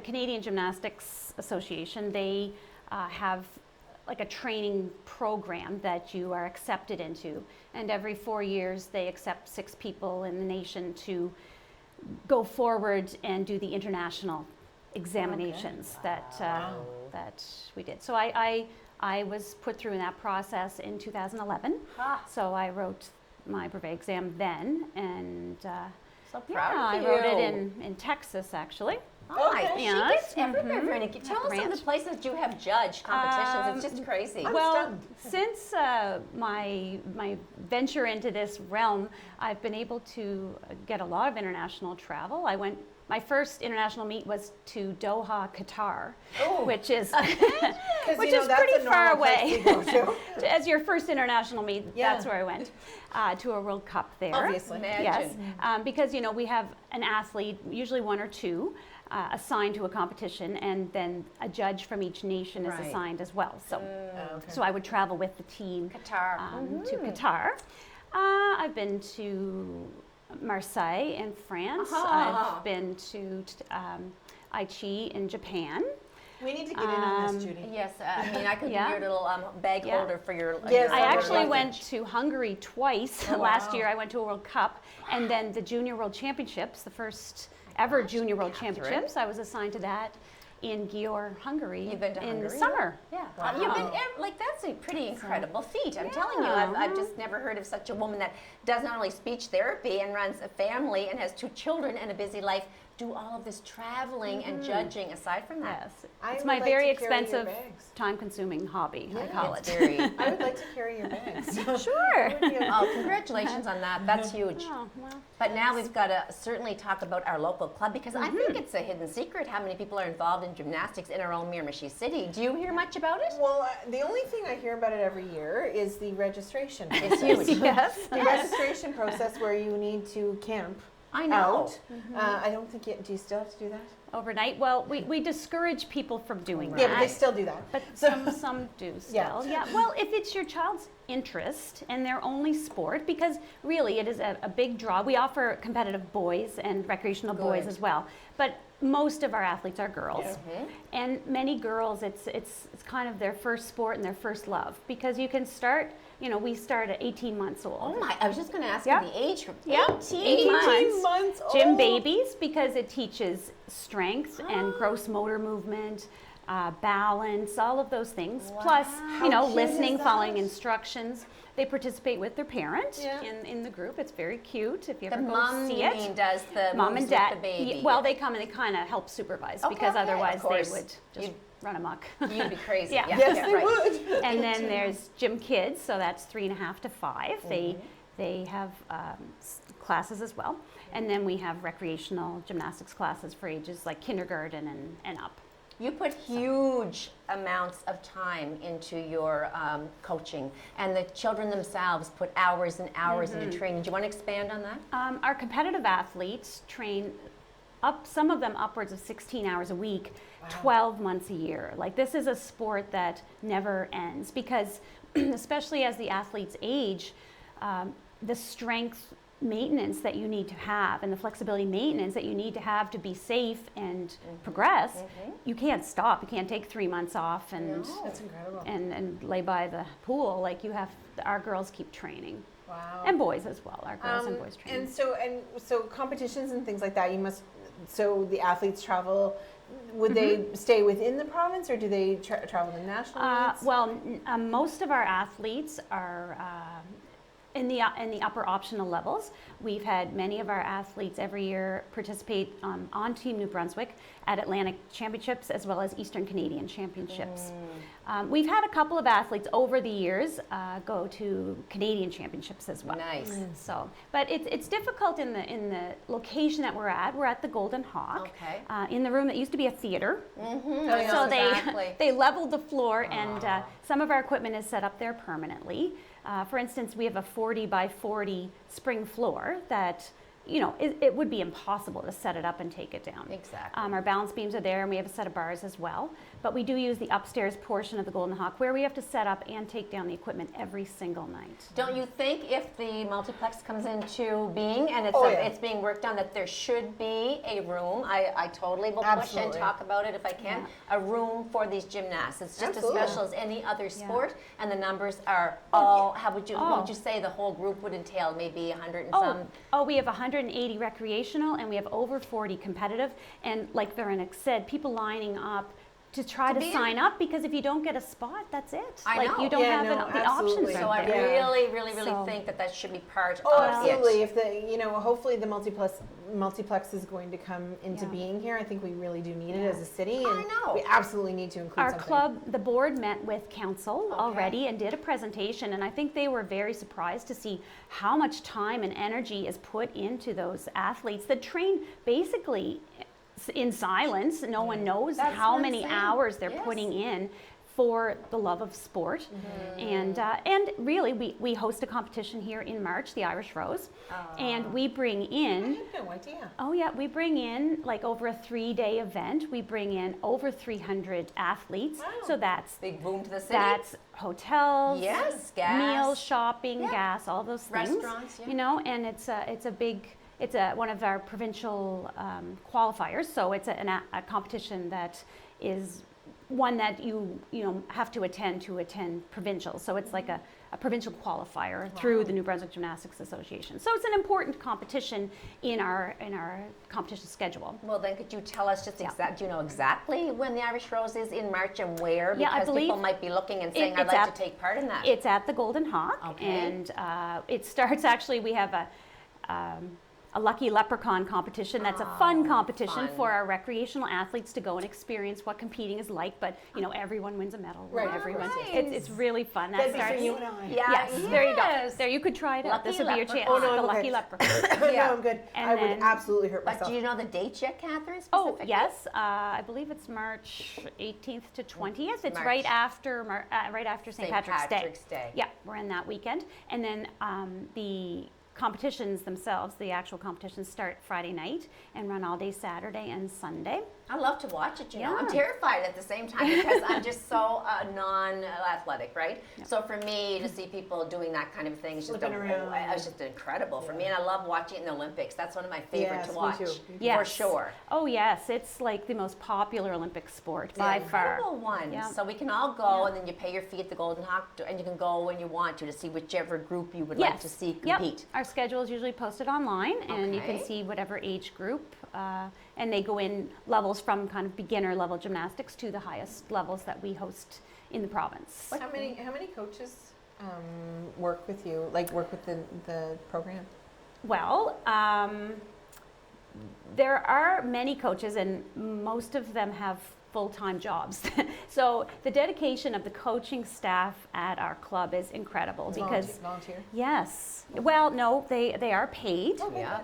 [SPEAKER 3] Canadian Gymnastics Association, they have like a training program that you are accepted into, and every 4 years they accept 6 people in the nation to go forward and do the international examinations that we did. So I was put through that process in 2011. So I wrote my brevet exam then, and
[SPEAKER 1] So proud
[SPEAKER 3] yeah, I
[SPEAKER 1] of
[SPEAKER 3] wrote it
[SPEAKER 1] you.
[SPEAKER 3] in Texas actually.
[SPEAKER 1] Oh my,
[SPEAKER 2] Okay.
[SPEAKER 1] she
[SPEAKER 3] Yes.
[SPEAKER 1] gets everywhere, Veronique. Tell us some of
[SPEAKER 3] Grant.
[SPEAKER 1] the places you have judged competitions. It's just crazy.
[SPEAKER 3] Well,
[SPEAKER 2] stunned.
[SPEAKER 3] since my venture into this realm, I've been able to get a lot of international travel. I went my first international meet was to Doha, Qatar,
[SPEAKER 2] Oh.
[SPEAKER 3] which is
[SPEAKER 2] Because
[SPEAKER 3] which
[SPEAKER 2] you know,
[SPEAKER 3] is
[SPEAKER 2] that's
[SPEAKER 3] pretty
[SPEAKER 2] a
[SPEAKER 3] far
[SPEAKER 2] normal place
[SPEAKER 3] away.
[SPEAKER 2] to go to.
[SPEAKER 3] As your first international meet,
[SPEAKER 2] Yeah.
[SPEAKER 3] that's where I went to a World Cup there.
[SPEAKER 2] Obviously.
[SPEAKER 1] Imagine.
[SPEAKER 3] Yes, because you know we have an athlete, usually one or two, assigned to a competition, and then a judge from each nation is
[SPEAKER 1] Right.
[SPEAKER 3] assigned as well. So,
[SPEAKER 2] Okay.
[SPEAKER 3] so I would travel with the team
[SPEAKER 1] Qatar.
[SPEAKER 3] to Qatar. I've been to Marseille in France.
[SPEAKER 1] Uh-huh.
[SPEAKER 3] I've been to Aichi in Japan.
[SPEAKER 2] We need to get in on this, Judy.
[SPEAKER 1] Yes, I mean, I could
[SPEAKER 3] Yeah.
[SPEAKER 1] be your little bag
[SPEAKER 3] Yeah.
[SPEAKER 1] holder for your.
[SPEAKER 2] Yes,
[SPEAKER 3] I
[SPEAKER 2] Oh,
[SPEAKER 3] actually
[SPEAKER 2] luggage.
[SPEAKER 3] went to Hungary twice.
[SPEAKER 1] Oh,
[SPEAKER 3] Last
[SPEAKER 1] wow.
[SPEAKER 3] year I went to a World Cup, and then the Junior World Championships, the first ever Junior World
[SPEAKER 1] Catherine.
[SPEAKER 3] Championships. I was assigned to that in Győr, Hungary.
[SPEAKER 1] You've been to
[SPEAKER 3] in
[SPEAKER 1] Hungary?
[SPEAKER 3] the summer.
[SPEAKER 1] Yeah,
[SPEAKER 2] Wow.
[SPEAKER 1] you've been like that's a pretty incredible feat. I'm telling you, I've just never heard of such a woman that does not only speech therapy and runs a family and has 2 children and a busy life, do all of this traveling and judging aside from that.
[SPEAKER 3] Yes,
[SPEAKER 2] I
[SPEAKER 3] it's
[SPEAKER 2] would
[SPEAKER 3] my
[SPEAKER 2] like
[SPEAKER 3] very
[SPEAKER 2] to carry your
[SPEAKER 3] expensive,
[SPEAKER 2] bags.
[SPEAKER 3] time-consuming hobby. I call
[SPEAKER 1] It's
[SPEAKER 3] it.
[SPEAKER 1] very.
[SPEAKER 2] I would like to carry your bags.
[SPEAKER 3] Sure.
[SPEAKER 1] Oh, congratulations on that. That's huge.
[SPEAKER 3] Oh, well,
[SPEAKER 1] But now we've got to certainly talk about our local club because I think it's a hidden secret how many people are involved in gymnastics in our own Miramichi City. Do you hear much about it?
[SPEAKER 2] Well, the only thing I hear about it every year is the registration.
[SPEAKER 1] It's huge.
[SPEAKER 3] yes.
[SPEAKER 2] The registration process where you need to camp
[SPEAKER 1] I know.
[SPEAKER 2] out. I don't think do you still have to do that?
[SPEAKER 3] Overnight. Well, we discourage people from doing
[SPEAKER 2] Yeah, but they
[SPEAKER 3] that.
[SPEAKER 2] still do that.
[SPEAKER 3] But some do
[SPEAKER 2] Yeah.
[SPEAKER 3] still. Yeah. Well, if it's your child's interest and their only sport, because really it is a big draw. We offer competitive boys and recreational boys
[SPEAKER 1] Good.
[SPEAKER 3] as well. But most of our athletes are girls.
[SPEAKER 1] Mhm.
[SPEAKER 3] And many girls, it's kind of their first sport and their first love, because you can start, you know, we start at 18 months old.
[SPEAKER 1] Oh my, I was just going to ask
[SPEAKER 3] Yeah.
[SPEAKER 1] you the age group.
[SPEAKER 3] Yeah.
[SPEAKER 1] 18
[SPEAKER 3] 18
[SPEAKER 2] months
[SPEAKER 3] Gym
[SPEAKER 2] old.
[SPEAKER 3] babies, because it teaches strength and gross motor movement, balance, all of those things. Plus,
[SPEAKER 2] How
[SPEAKER 3] you know,
[SPEAKER 2] cute
[SPEAKER 3] listening,
[SPEAKER 2] is
[SPEAKER 3] following
[SPEAKER 2] that?
[SPEAKER 3] instructions. They participate with their parent
[SPEAKER 2] Yeah.
[SPEAKER 3] in the group. It's very cute if you
[SPEAKER 1] The
[SPEAKER 3] ever go
[SPEAKER 1] mom,
[SPEAKER 3] see
[SPEAKER 1] you
[SPEAKER 3] it.
[SPEAKER 1] mean, does the
[SPEAKER 3] Mom
[SPEAKER 1] moves
[SPEAKER 3] and dad.
[SPEAKER 1] with the baby.
[SPEAKER 3] Well, they come and they kind of help supervise,
[SPEAKER 1] Okay,
[SPEAKER 3] because
[SPEAKER 1] okay, of
[SPEAKER 3] otherwise they
[SPEAKER 1] course.
[SPEAKER 3] would just
[SPEAKER 1] You'd-
[SPEAKER 3] run amok.
[SPEAKER 1] You'd be crazy.
[SPEAKER 3] Yeah.
[SPEAKER 2] Yes, they
[SPEAKER 1] right.
[SPEAKER 2] would.
[SPEAKER 3] And then there's gym kids, so that's 3.5 to 5.
[SPEAKER 1] Mm-hmm.
[SPEAKER 3] They have classes as well. And then we have recreational gymnastics classes for ages like kindergarten and up.
[SPEAKER 1] You put huge amounts of time into your coaching, and the children themselves put hours and hours into training. Do you want to expand on that?
[SPEAKER 3] Our competitive athletes train some of them upwards of 16 hours a week, 12 months a year. Like, this is a sport that never ends, because especially as the athletes age, the strength maintenance that you need to have and the flexibility maintenance that you need to have to be safe and progress, you can't stop. You can't take 3 months off and
[SPEAKER 2] That's incredible.
[SPEAKER 3] and lay by the pool. Like, you have, our girls keep training,
[SPEAKER 2] Wow.
[SPEAKER 3] and boys as well. Our girls and boys train.
[SPEAKER 2] And so competitions and things like that, you must. So the athletes travel. Would they stay within the province, or do they travel to national meets?
[SPEAKER 3] Well, most of our athletes are in the upper optional levels. We've had many of our athletes every year participate on Team New Brunswick at Atlantic Championships as well as Eastern Canadian Championships. We've had a couple of athletes over the years go to Canadian Championships as well.
[SPEAKER 1] Nice.
[SPEAKER 3] So, but it's difficult in the location that we're at. We're at the Golden Hawk,
[SPEAKER 1] Okay.
[SPEAKER 3] in the room that used to be a theater.
[SPEAKER 1] I know
[SPEAKER 3] So
[SPEAKER 1] exactly.
[SPEAKER 3] they leveled the floor, and some of our equipment is set up there permanently. For instance, we have a 40 by 40 spring floor that, you know, it would be impossible to set it up and take it down.
[SPEAKER 1] Exactly.
[SPEAKER 3] Our balance beams are there, and we have a set of bars as well. But we do use the upstairs portion of the Golden Hawk, where we have to set up and take down the equipment every single night.
[SPEAKER 1] Don't you think if the multiplex comes into being and it's,
[SPEAKER 2] Oh, yeah.
[SPEAKER 1] it's being worked on, that there should be a room? I totally will push
[SPEAKER 2] Absolutely.
[SPEAKER 1] and talk about it if I can. A room for these gymnasts. It's just
[SPEAKER 2] Absolutely.
[SPEAKER 1] as special as any other sport, and the numbers are all. What would you say the whole group would entail? Maybe 100 and some.
[SPEAKER 3] We have 180 recreational, and we have over 40 competitive. And like Veronica said, people lining up to try
[SPEAKER 1] To
[SPEAKER 3] to
[SPEAKER 1] be
[SPEAKER 3] sign up, because if you don't get a spot, that's it.
[SPEAKER 1] I
[SPEAKER 3] like
[SPEAKER 1] know.
[SPEAKER 3] you don't
[SPEAKER 2] Yeah,
[SPEAKER 3] have
[SPEAKER 2] no,
[SPEAKER 3] the options
[SPEAKER 2] absolutely.
[SPEAKER 3] right
[SPEAKER 1] So I
[SPEAKER 3] there.
[SPEAKER 1] really, really, really
[SPEAKER 3] So-
[SPEAKER 1] think that should be part
[SPEAKER 2] Oh,
[SPEAKER 1] of
[SPEAKER 2] absolutely.
[SPEAKER 1] it.
[SPEAKER 2] If hopefully the multiplex is going to come into
[SPEAKER 3] Yeah.
[SPEAKER 2] being here. I think we really do need it
[SPEAKER 3] Yeah.
[SPEAKER 2] as a city,
[SPEAKER 1] I
[SPEAKER 2] and
[SPEAKER 1] know.
[SPEAKER 2] we absolutely need to include
[SPEAKER 3] Our
[SPEAKER 2] something.
[SPEAKER 3] club, the board met with council
[SPEAKER 2] Okay.
[SPEAKER 3] already and did a presentation, and I think they were very surprised to see how much time and energy is put into those athletes that train basically in silence. No one knows
[SPEAKER 1] That's
[SPEAKER 3] how
[SPEAKER 1] what I'm
[SPEAKER 3] many
[SPEAKER 1] saying.
[SPEAKER 3] hours they're
[SPEAKER 1] Yes.
[SPEAKER 3] putting in for the love of sport. And really, we host a competition here in March, the Irish Rose, and we bring
[SPEAKER 2] I
[SPEAKER 3] in
[SPEAKER 2] had no idea.
[SPEAKER 3] Oh yeah, we bring in, like, over a 3-day event, we bring in over 300 athletes.
[SPEAKER 2] Wow.
[SPEAKER 3] So that's
[SPEAKER 1] Big boom to the city.
[SPEAKER 3] hotels,
[SPEAKER 1] Yes, gas.
[SPEAKER 3] meals, shopping,
[SPEAKER 1] Yeah.
[SPEAKER 3] gas, all those things.
[SPEAKER 1] Restaurants, yeah.
[SPEAKER 3] You know, and it's one of our provincial qualifiers. So it's a competition that is one that you have to attend provincial. So it's like a provincial qualifier through the New Brunswick Gymnastics Association. So it's an important competition in our competition schedule.
[SPEAKER 1] Well, then could you tell us just
[SPEAKER 3] Yeah.
[SPEAKER 1] do you know exactly when the Irish Rose is in March and where?
[SPEAKER 3] Yeah, I
[SPEAKER 1] Because
[SPEAKER 3] believe
[SPEAKER 1] people might be looking and saying, I'd
[SPEAKER 3] it's
[SPEAKER 1] like
[SPEAKER 3] at-
[SPEAKER 1] to take part in that.
[SPEAKER 3] It's at the Golden Hawk,
[SPEAKER 1] Okay.
[SPEAKER 3] and it starts, actually, we have a Lucky Leprechaun competition. That's a fun competition
[SPEAKER 1] fun.
[SPEAKER 3] for our recreational athletes to go and experience what competing is like, but everyone wins a medal.
[SPEAKER 2] Right, of
[SPEAKER 3] Everyone.
[SPEAKER 1] course.
[SPEAKER 3] It's really fun. That
[SPEAKER 2] That'd be for
[SPEAKER 3] starts.
[SPEAKER 2] you and I.
[SPEAKER 1] Yeah,
[SPEAKER 3] Yes, there you go.
[SPEAKER 1] yes.
[SPEAKER 3] There, you could try it out.
[SPEAKER 1] Lucky
[SPEAKER 3] This would be your chance.
[SPEAKER 1] Leprechaun.
[SPEAKER 2] Oh, no,
[SPEAKER 3] the
[SPEAKER 2] I'm
[SPEAKER 3] Lucky
[SPEAKER 2] okay.
[SPEAKER 3] Leprechaun.
[SPEAKER 1] Yeah.
[SPEAKER 2] No, I'm good.
[SPEAKER 3] And
[SPEAKER 2] I would
[SPEAKER 3] then-
[SPEAKER 2] absolutely hurt
[SPEAKER 1] But
[SPEAKER 2] myself.
[SPEAKER 1] do you know the dates yet, Catherine,
[SPEAKER 3] Oh,
[SPEAKER 1] specifically?
[SPEAKER 3] yes. I believe it's March 18th to 20th. It's
[SPEAKER 1] March.
[SPEAKER 3] right after St. Patrick's
[SPEAKER 1] Day.
[SPEAKER 3] Yeah, we're in that weekend. And then the competitions themselves, the actual competitions, start Friday night and run all day Saturday and Sunday.
[SPEAKER 1] I love to watch it, you know. I'm
[SPEAKER 3] Yeah.
[SPEAKER 1] terrified at the same time because I'm just so non-athletic, right? So for me to see people doing that kind of thing is just,
[SPEAKER 2] Flipping around.
[SPEAKER 1] it's just incredible for me. And I love watching it in the Olympics. That's one of my favorite
[SPEAKER 2] Yes,
[SPEAKER 1] to
[SPEAKER 2] me
[SPEAKER 1] watch.
[SPEAKER 2] too.
[SPEAKER 1] For
[SPEAKER 3] Yes.
[SPEAKER 1] sure.
[SPEAKER 3] Oh yes, it's like the most popular Olympic sport by far.
[SPEAKER 1] Incredible one.
[SPEAKER 3] Yeah.
[SPEAKER 1] So we can all go, and then you pay your fee at the Golden Hawk, and you can go when you want to see whichever group you would like to see compete.
[SPEAKER 3] Yep. Our schedule is usually posted online, and you can
[SPEAKER 1] Okay.
[SPEAKER 3] see whatever age group, and they go in levels from kind of beginner level gymnastics to the highest levels that we host in the province.
[SPEAKER 2] How many coaches work with you? Like work with the program?
[SPEAKER 3] Well, there are many coaches, and most of them have full-time jobs. So the dedication of the coaching staff at our club is incredible because
[SPEAKER 2] volunteer.
[SPEAKER 3] yes, well, no, they are paid.
[SPEAKER 1] Yeah.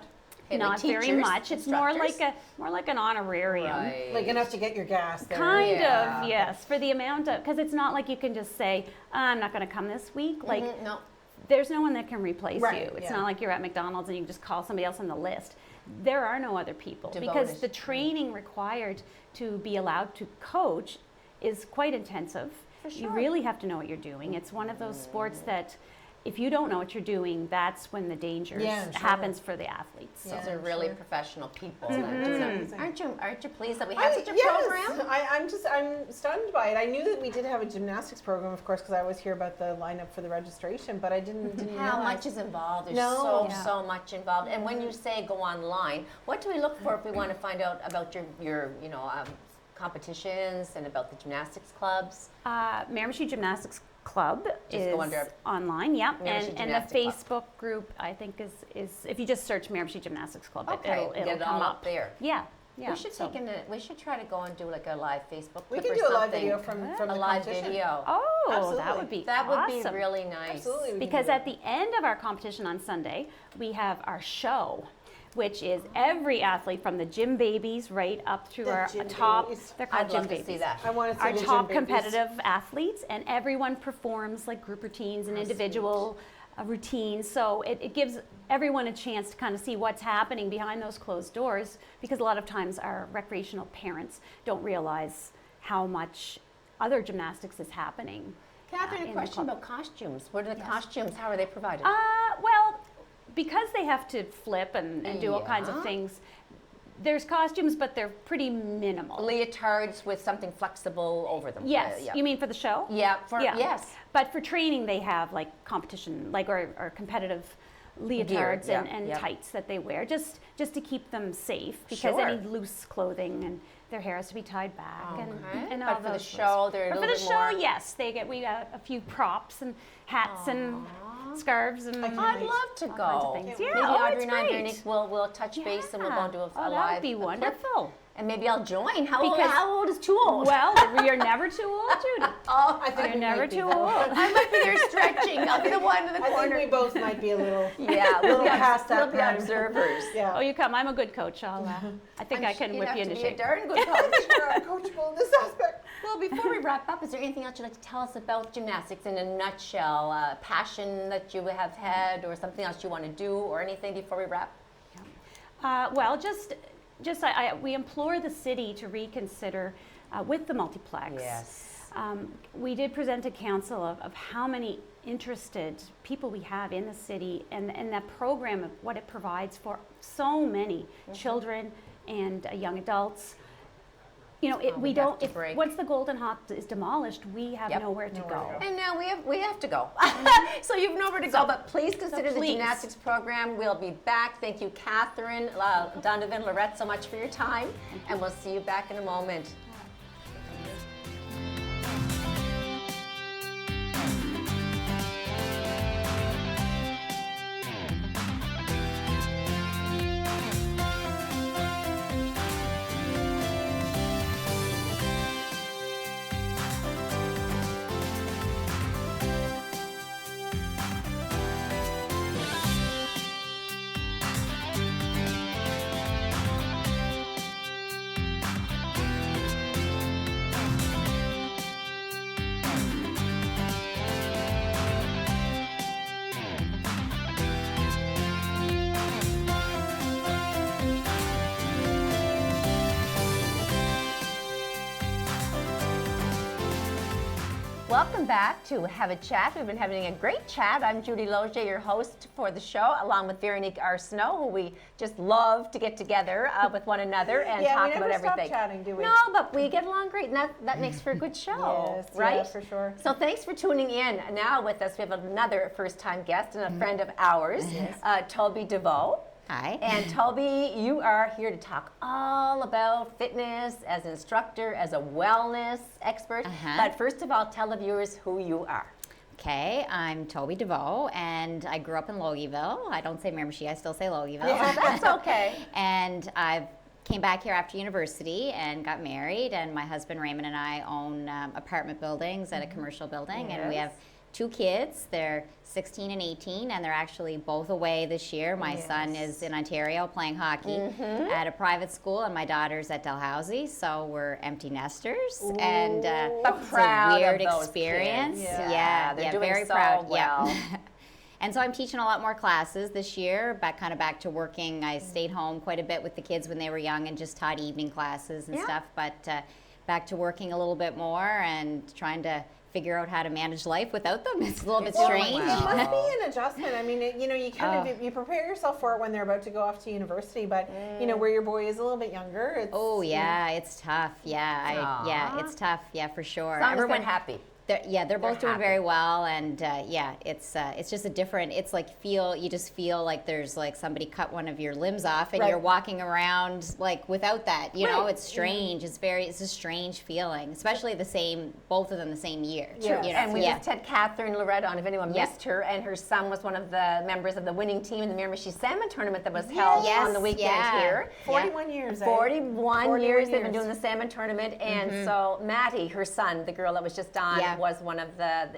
[SPEAKER 1] And
[SPEAKER 3] Not
[SPEAKER 1] the
[SPEAKER 3] very
[SPEAKER 1] teachers,
[SPEAKER 3] much. It's more
[SPEAKER 1] instructors.
[SPEAKER 3] like an honorarium.
[SPEAKER 1] Right.
[SPEAKER 2] Like enough to get your gas there.
[SPEAKER 3] Kind
[SPEAKER 1] Yeah.
[SPEAKER 3] of, yes, for the amount of, because it's not like you can just say, I'm not going to come this week. Like,
[SPEAKER 1] No.
[SPEAKER 3] there's no one that can replace
[SPEAKER 2] Right,
[SPEAKER 3] you. It's
[SPEAKER 2] yeah.
[SPEAKER 3] not like you're at McDonald's and you can just call somebody else on the list. There are no other people because
[SPEAKER 1] Devoted.
[SPEAKER 3] the training required to be allowed to coach is quite intensive.
[SPEAKER 1] For
[SPEAKER 3] You
[SPEAKER 1] sure.
[SPEAKER 3] really have to know what you're doing. It's one of those sports that if you don't know what you're doing, that's when the danger
[SPEAKER 2] Yeah, sure.
[SPEAKER 3] happens for the athletes. So.
[SPEAKER 1] These are really professional people.
[SPEAKER 3] Mm-hmm.
[SPEAKER 1] that do that.
[SPEAKER 2] Amazing.
[SPEAKER 1] Aren't you pleased that we have such a program?
[SPEAKER 2] I'm stunned by it. I knew that we did have a gymnastics program, of course, because I always hear about the lineup for the registration, but I didn't
[SPEAKER 1] How
[SPEAKER 2] realize.
[SPEAKER 1] much is involved? There's
[SPEAKER 2] No.
[SPEAKER 3] Yeah.
[SPEAKER 1] much involved. And when you say go online, what do we look for if we want to find out about your competitions and about the gymnastics clubs?
[SPEAKER 3] Miramichi Gymnastics Club
[SPEAKER 1] Just
[SPEAKER 3] is
[SPEAKER 1] go under
[SPEAKER 3] online, yeah,
[SPEAKER 1] Miramichi
[SPEAKER 3] and the
[SPEAKER 1] Gymnastic Club.
[SPEAKER 3] Facebook group I think is if you just search Miramichi Gymnastics Club,
[SPEAKER 1] Okay,
[SPEAKER 3] it'll
[SPEAKER 1] get it
[SPEAKER 3] come
[SPEAKER 1] all
[SPEAKER 3] up.
[SPEAKER 1] up there.
[SPEAKER 3] Yeah, yeah.
[SPEAKER 1] We should
[SPEAKER 3] so-
[SPEAKER 1] we should try to go and do like a live Facebook
[SPEAKER 2] We
[SPEAKER 1] clip
[SPEAKER 2] can
[SPEAKER 1] or
[SPEAKER 2] do a live
[SPEAKER 1] something.
[SPEAKER 2] video from
[SPEAKER 1] a
[SPEAKER 2] the
[SPEAKER 1] live
[SPEAKER 2] competition.
[SPEAKER 1] video.
[SPEAKER 3] Oh, that
[SPEAKER 2] Absolutely.
[SPEAKER 3] would be
[SPEAKER 1] That would be
[SPEAKER 3] awesome.
[SPEAKER 1] really nice.
[SPEAKER 2] Absolutely. we can
[SPEAKER 3] Because
[SPEAKER 2] do
[SPEAKER 3] at the end of our competition on Sunday, we have our show, which is every athlete from the gym babies right up through
[SPEAKER 2] The
[SPEAKER 3] our
[SPEAKER 2] gym
[SPEAKER 3] top.
[SPEAKER 2] babies.
[SPEAKER 3] They're called
[SPEAKER 1] I'd
[SPEAKER 3] gym
[SPEAKER 1] love
[SPEAKER 3] babies.
[SPEAKER 1] to see that.
[SPEAKER 2] I want to see
[SPEAKER 3] Our
[SPEAKER 2] the gym
[SPEAKER 3] top
[SPEAKER 2] babies.
[SPEAKER 3] competitive athletes, and everyone performs like group routines and individual routines. So it gives everyone a chance to kind of see what's happening behind those closed doors, because a lot of times our recreational parents don't realize how much other gymnastics is happening.
[SPEAKER 1] Catherine,
[SPEAKER 3] in
[SPEAKER 1] a
[SPEAKER 3] the
[SPEAKER 1] question
[SPEAKER 3] club.
[SPEAKER 1] about costumes. What are the costumes? How are they provided?
[SPEAKER 3] Well, because they have to flip and do all kinds
[SPEAKER 1] Yeah.
[SPEAKER 3] of things, there's costumes, but they're pretty minimal.
[SPEAKER 1] Leotards with something flexible over them.
[SPEAKER 3] Yes,
[SPEAKER 1] yeah.
[SPEAKER 3] you mean for the show?
[SPEAKER 1] Yeah,
[SPEAKER 3] Yeah.
[SPEAKER 1] yes.
[SPEAKER 3] But for training, they have like competition, like or competitive leotards
[SPEAKER 1] yeah,
[SPEAKER 3] and
[SPEAKER 1] yeah.
[SPEAKER 3] tights that they wear, just to keep them safe, because
[SPEAKER 1] Sure.
[SPEAKER 3] any loose clothing and their hair has to be tied back, and
[SPEAKER 1] But
[SPEAKER 3] all
[SPEAKER 1] for the
[SPEAKER 3] those
[SPEAKER 1] show, they're a
[SPEAKER 3] But
[SPEAKER 1] little
[SPEAKER 3] for the
[SPEAKER 1] bit
[SPEAKER 3] show,
[SPEAKER 1] more-
[SPEAKER 3] yes, we got a few props and hats and scarves and
[SPEAKER 2] can't
[SPEAKER 1] I'd
[SPEAKER 2] wait.
[SPEAKER 1] love to
[SPEAKER 3] all kinds of
[SPEAKER 1] go.
[SPEAKER 3] things.
[SPEAKER 1] Maybe
[SPEAKER 3] Yeah, oh,
[SPEAKER 1] Audrey
[SPEAKER 3] it's
[SPEAKER 1] and I,
[SPEAKER 3] great.
[SPEAKER 1] Veronique, we'll touch base and we'll go and do a
[SPEAKER 3] that
[SPEAKER 1] live
[SPEAKER 3] would be
[SPEAKER 1] clip.
[SPEAKER 3] wonderful.
[SPEAKER 1] And maybe I'll join. How
[SPEAKER 3] Because-
[SPEAKER 1] old is too old?
[SPEAKER 3] Well, you're never too old, Judy.
[SPEAKER 1] Oh,
[SPEAKER 2] I think
[SPEAKER 3] You're
[SPEAKER 2] we
[SPEAKER 3] never
[SPEAKER 2] might be
[SPEAKER 3] too
[SPEAKER 2] though.
[SPEAKER 3] old.
[SPEAKER 1] I might be there stretching. I'll be the one in the
[SPEAKER 2] I think
[SPEAKER 1] corner.
[SPEAKER 2] we both might be a little.
[SPEAKER 1] Yeah, we'll
[SPEAKER 2] little
[SPEAKER 1] be,
[SPEAKER 2] past that
[SPEAKER 1] we'll be
[SPEAKER 2] prime.
[SPEAKER 1] observers.
[SPEAKER 2] Yeah.
[SPEAKER 3] Oh, you come. I'm a good coach. I think I can
[SPEAKER 1] You'd
[SPEAKER 3] whip
[SPEAKER 1] have
[SPEAKER 3] you
[SPEAKER 1] to
[SPEAKER 3] into
[SPEAKER 1] be a
[SPEAKER 3] shape.
[SPEAKER 1] darn good coach.
[SPEAKER 2] You're coachable in this aspect.
[SPEAKER 1] Well, before we wrap up, is there anything else you'd like to tell us about gymnastics in a nutshell? A passion that you have had, or something else you want to do, or anything before we wrap?
[SPEAKER 3] Well, we implore the city to reconsider with the multiplex.
[SPEAKER 1] Yes.
[SPEAKER 3] We did present to council of how many interested people we have in the city, and that program of what it provides for so many children and young adults. You know,
[SPEAKER 1] we
[SPEAKER 3] we
[SPEAKER 1] have
[SPEAKER 3] don't.
[SPEAKER 1] to
[SPEAKER 3] If
[SPEAKER 1] break.
[SPEAKER 3] once the Golden Hawk is demolished, we have
[SPEAKER 1] Yep.
[SPEAKER 3] nowhere to go.
[SPEAKER 1] And now we have to go. So you've nowhere to go, but please consider the
[SPEAKER 3] please.
[SPEAKER 1] gymnastics program. We'll be back. Thank you, Catherine, Donovan, Lorette, so much for your time, and we'll see you back in a moment. Welcome back to Have a Chat. We've been having a great chat. I'm Judy Loge, your host for the show, along with Veronique Arsenault, who we just love to get together with one another and
[SPEAKER 2] Yeah,
[SPEAKER 1] talk
[SPEAKER 2] we never
[SPEAKER 1] about
[SPEAKER 2] stop
[SPEAKER 1] everything.
[SPEAKER 2] chatting, do we?
[SPEAKER 1] No, but we get along great, and that makes for a good show,
[SPEAKER 2] Yes,
[SPEAKER 1] right?
[SPEAKER 2] yeah, for sure.
[SPEAKER 1] So thanks for tuning in. Now with us, we have another first-time guest and a friend of ours, Toby DeVoe.
[SPEAKER 4] Hi.
[SPEAKER 1] And Toby, you are here to talk all about fitness as an instructor, as a wellness expert. But first of all, tell the viewers who you are.
[SPEAKER 4] Okay, I'm Toby DeVoe, and I grew up in Logieville. I don't say Miramichi, I still say Logieville.
[SPEAKER 1] Yeah, that's okay.
[SPEAKER 4] And I came back here after university and got married, and my husband Raymond and I own apartment buildings at a commercial building, and we
[SPEAKER 1] Yes.
[SPEAKER 4] have 2 kids. They're 16 and 18, and they're actually both away this year. My son is in Ontario playing hockey at a private school, and my daughter's at Dalhousie, so we're empty nesters. And
[SPEAKER 1] But proud
[SPEAKER 4] it's a weird
[SPEAKER 1] of those
[SPEAKER 4] experience.
[SPEAKER 1] kids.
[SPEAKER 4] Yeah,
[SPEAKER 1] they're doing
[SPEAKER 4] very
[SPEAKER 1] so
[SPEAKER 4] proud.
[SPEAKER 1] well.
[SPEAKER 4] Yeah. And so I'm teaching a lot more classes this year, back to working. I stayed home quite a bit with the kids when they were young and just taught evening classes and
[SPEAKER 1] Yeah.
[SPEAKER 4] stuff, but back to working a little bit more and trying to figure out how to manage life without them. It's a little bit
[SPEAKER 2] Well,
[SPEAKER 4] strange.
[SPEAKER 2] It must be an adjustment. I mean, you kind of you prepare yourself for it when they're about to go off to university, but where your boy is a little bit younger. It's,
[SPEAKER 4] Oh yeah, it's tough. Yeah, it's tough. Yeah, for sure.
[SPEAKER 1] As long as they're happy.
[SPEAKER 4] They're both doing
[SPEAKER 1] happy.
[SPEAKER 4] very well, and it's just a different. It's like you just feel like there's like somebody cut one of your limbs off, and
[SPEAKER 2] Right.
[SPEAKER 4] you're walking around like without that. You know,
[SPEAKER 2] Right.
[SPEAKER 4] it's strange. It's a strange feeling, especially both of them the same year.
[SPEAKER 2] Yes.
[SPEAKER 4] You know?
[SPEAKER 1] And we
[SPEAKER 4] yeah.
[SPEAKER 1] just had Catherine Lorette on, if anyone
[SPEAKER 4] Yeah.
[SPEAKER 1] missed her, and her son was one of the members of the winning team in the Miramichi Salmon Tournament that was held
[SPEAKER 4] Yes,
[SPEAKER 1] on the weekend
[SPEAKER 4] yeah.
[SPEAKER 1] here.
[SPEAKER 2] 41 years.
[SPEAKER 1] 41 years they've been
[SPEAKER 2] years.
[SPEAKER 1] doing the salmon tournament, and so Maddie, her son, the girl that was just on,
[SPEAKER 4] Yeah.
[SPEAKER 1] was one of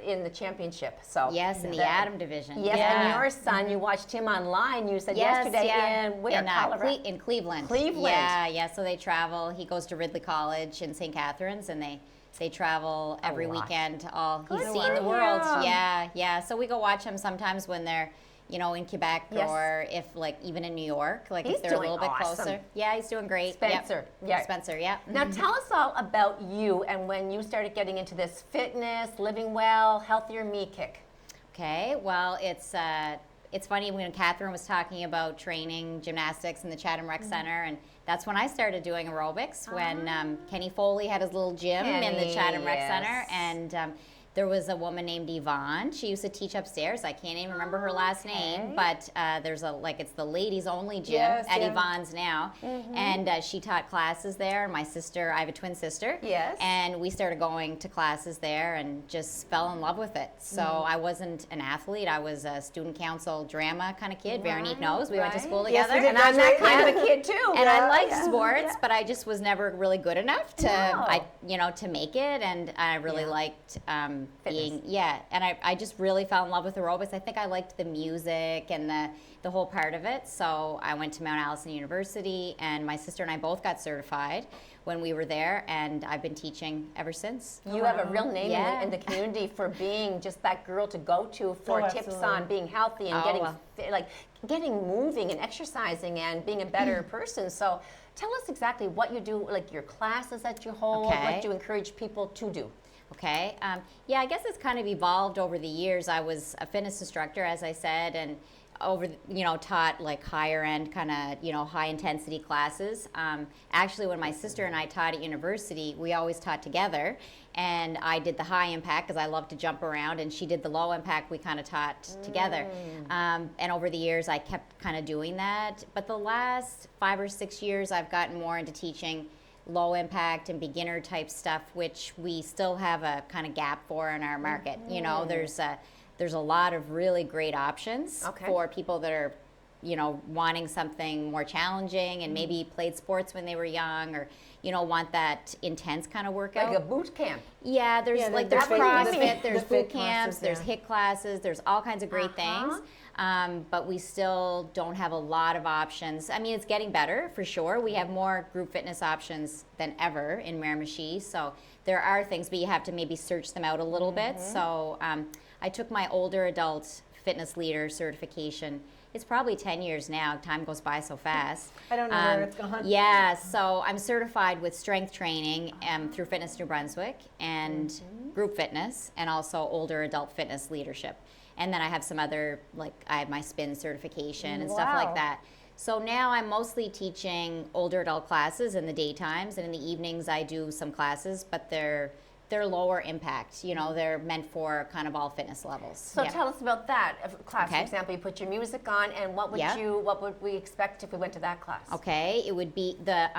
[SPEAKER 1] in the championship. So
[SPEAKER 4] Yes, in the Atom division.
[SPEAKER 1] Yes,
[SPEAKER 4] yeah.
[SPEAKER 1] and your son, you watched him online. You said
[SPEAKER 4] Yes,
[SPEAKER 1] yesterday
[SPEAKER 4] yeah.
[SPEAKER 1] in where? Colorado.
[SPEAKER 4] In Cleveland.
[SPEAKER 1] Cleveland.
[SPEAKER 4] Yeah. So they travel. He goes to Ridley College in St. Catharines, and they travel every
[SPEAKER 1] lot.
[SPEAKER 4] weekend. He's
[SPEAKER 1] Good
[SPEAKER 4] seen the
[SPEAKER 1] for
[SPEAKER 4] world.
[SPEAKER 1] him.
[SPEAKER 4] Yeah. So we go watch him sometimes when they're, in Quebec,
[SPEAKER 1] Yes.
[SPEAKER 4] or if even in New York,
[SPEAKER 1] He's
[SPEAKER 4] if they're a
[SPEAKER 1] doing
[SPEAKER 4] little bit
[SPEAKER 1] awesome.
[SPEAKER 4] closer. Yeah, he's doing great.
[SPEAKER 1] Spencer.
[SPEAKER 4] Yep.
[SPEAKER 1] Yeah.
[SPEAKER 4] Spencer. Yeah.
[SPEAKER 1] Now tell us all about you and when you started getting into this fitness, living well, healthier me kick.
[SPEAKER 4] Okay, well, it's funny when Catherine was talking about training gymnastics in the Chatham Rec Center, and that's when I started doing aerobics, when Kenny Foley had his little gym in the
[SPEAKER 1] Kenny,
[SPEAKER 4] Chatham Rec
[SPEAKER 1] yes.
[SPEAKER 4] Center, and there was a woman named Yvonne. She used to teach upstairs. I can't even remember her last name, but there's it's the ladies only gym
[SPEAKER 2] Yes,
[SPEAKER 4] at
[SPEAKER 2] yeah.
[SPEAKER 4] Yvonne's now. And she taught classes there. My sister, I have a twin sister.
[SPEAKER 1] Yes.
[SPEAKER 4] And we started going to classes there and just fell in love with it. So I wasn't an athlete. I was a student council drama kind of kid. Veronique knows. We went to school
[SPEAKER 2] Yes,
[SPEAKER 4] together.
[SPEAKER 2] we did.
[SPEAKER 1] And I'm that kind of a kid too.
[SPEAKER 4] And I liked
[SPEAKER 1] Yeah.
[SPEAKER 4] sports, but I just was never really good enough to,
[SPEAKER 1] No.
[SPEAKER 4] to make it. And I really liked being,
[SPEAKER 1] Fitness.
[SPEAKER 4] and I just really fell in love with aerobics. I think I liked the music and the whole part of it. So I went to Mount Allison University, and my sister and I both got certified when we were there, and I've been teaching ever since.
[SPEAKER 1] You have a real name
[SPEAKER 4] Yeah.
[SPEAKER 1] in the community for being just that girl to go to for
[SPEAKER 2] Oh,
[SPEAKER 1] tips
[SPEAKER 2] absolutely.
[SPEAKER 1] on being healthy and
[SPEAKER 4] Oh,
[SPEAKER 1] getting
[SPEAKER 4] well.
[SPEAKER 1] getting moving and exercising and being a better person. So tell us exactly what you do, like your classes that you hold,
[SPEAKER 4] Okay.
[SPEAKER 1] what you encourage people to do.
[SPEAKER 4] Okay. Yeah, I guess it's kind of evolved over the years. I was a fitness instructor, as I said, and taught like higher end kind of, high intensity classes. Actually, when my sister and I taught at university, we always taught together. And I did the high impact because I love to jump around, and she did the low impact. We kind of taught together. And over the years, I kept kind of doing that. But the last 5 or 6 years, I've gotten more into teaching low impact and beginner type stuff, which we still have a kind of gap for in our market. There's a lot of really great options
[SPEAKER 1] Okay.
[SPEAKER 4] for people that are, wanting something more challenging and maybe played sports when they were young, or, want that intense kind of workout.
[SPEAKER 1] Like a boot camp.
[SPEAKER 4] Yeah, there's
[SPEAKER 2] Yeah,
[SPEAKER 4] like
[SPEAKER 2] the
[SPEAKER 4] there's
[SPEAKER 1] fit- the
[SPEAKER 4] CrossFit,
[SPEAKER 1] fit-
[SPEAKER 4] there's
[SPEAKER 2] the
[SPEAKER 4] boot
[SPEAKER 2] fit
[SPEAKER 4] camps,
[SPEAKER 2] classes,
[SPEAKER 4] there's
[SPEAKER 2] yeah.
[SPEAKER 4] HIIT classes, there's all kinds of great things. But we still don't have a lot of options. I mean, it's getting better for sure. We have more group fitness options than ever in Miramichi. So there are things, but you have to maybe search them out a little bit. So I took my older adult fitness leader certification. It's probably 10 years now. Time goes by so fast.
[SPEAKER 2] I don't know where it's gone.
[SPEAKER 4] Yeah, so I'm certified with strength training through Fitness New Brunswick and group fitness, and also older adult fitness leadership. And then I have some other, like I have my spin certification and stuff
[SPEAKER 1] Wow.
[SPEAKER 4] like that. So now I'm mostly teaching older adult classes in the daytimes, and in the evenings I do some classes, but they're lower impact. They're meant for kind of all fitness levels.
[SPEAKER 1] So tell us about that class. For
[SPEAKER 4] Okay.
[SPEAKER 1] example, you put your music on, and what would we expect if we went to that class?
[SPEAKER 4] Okay, it would be the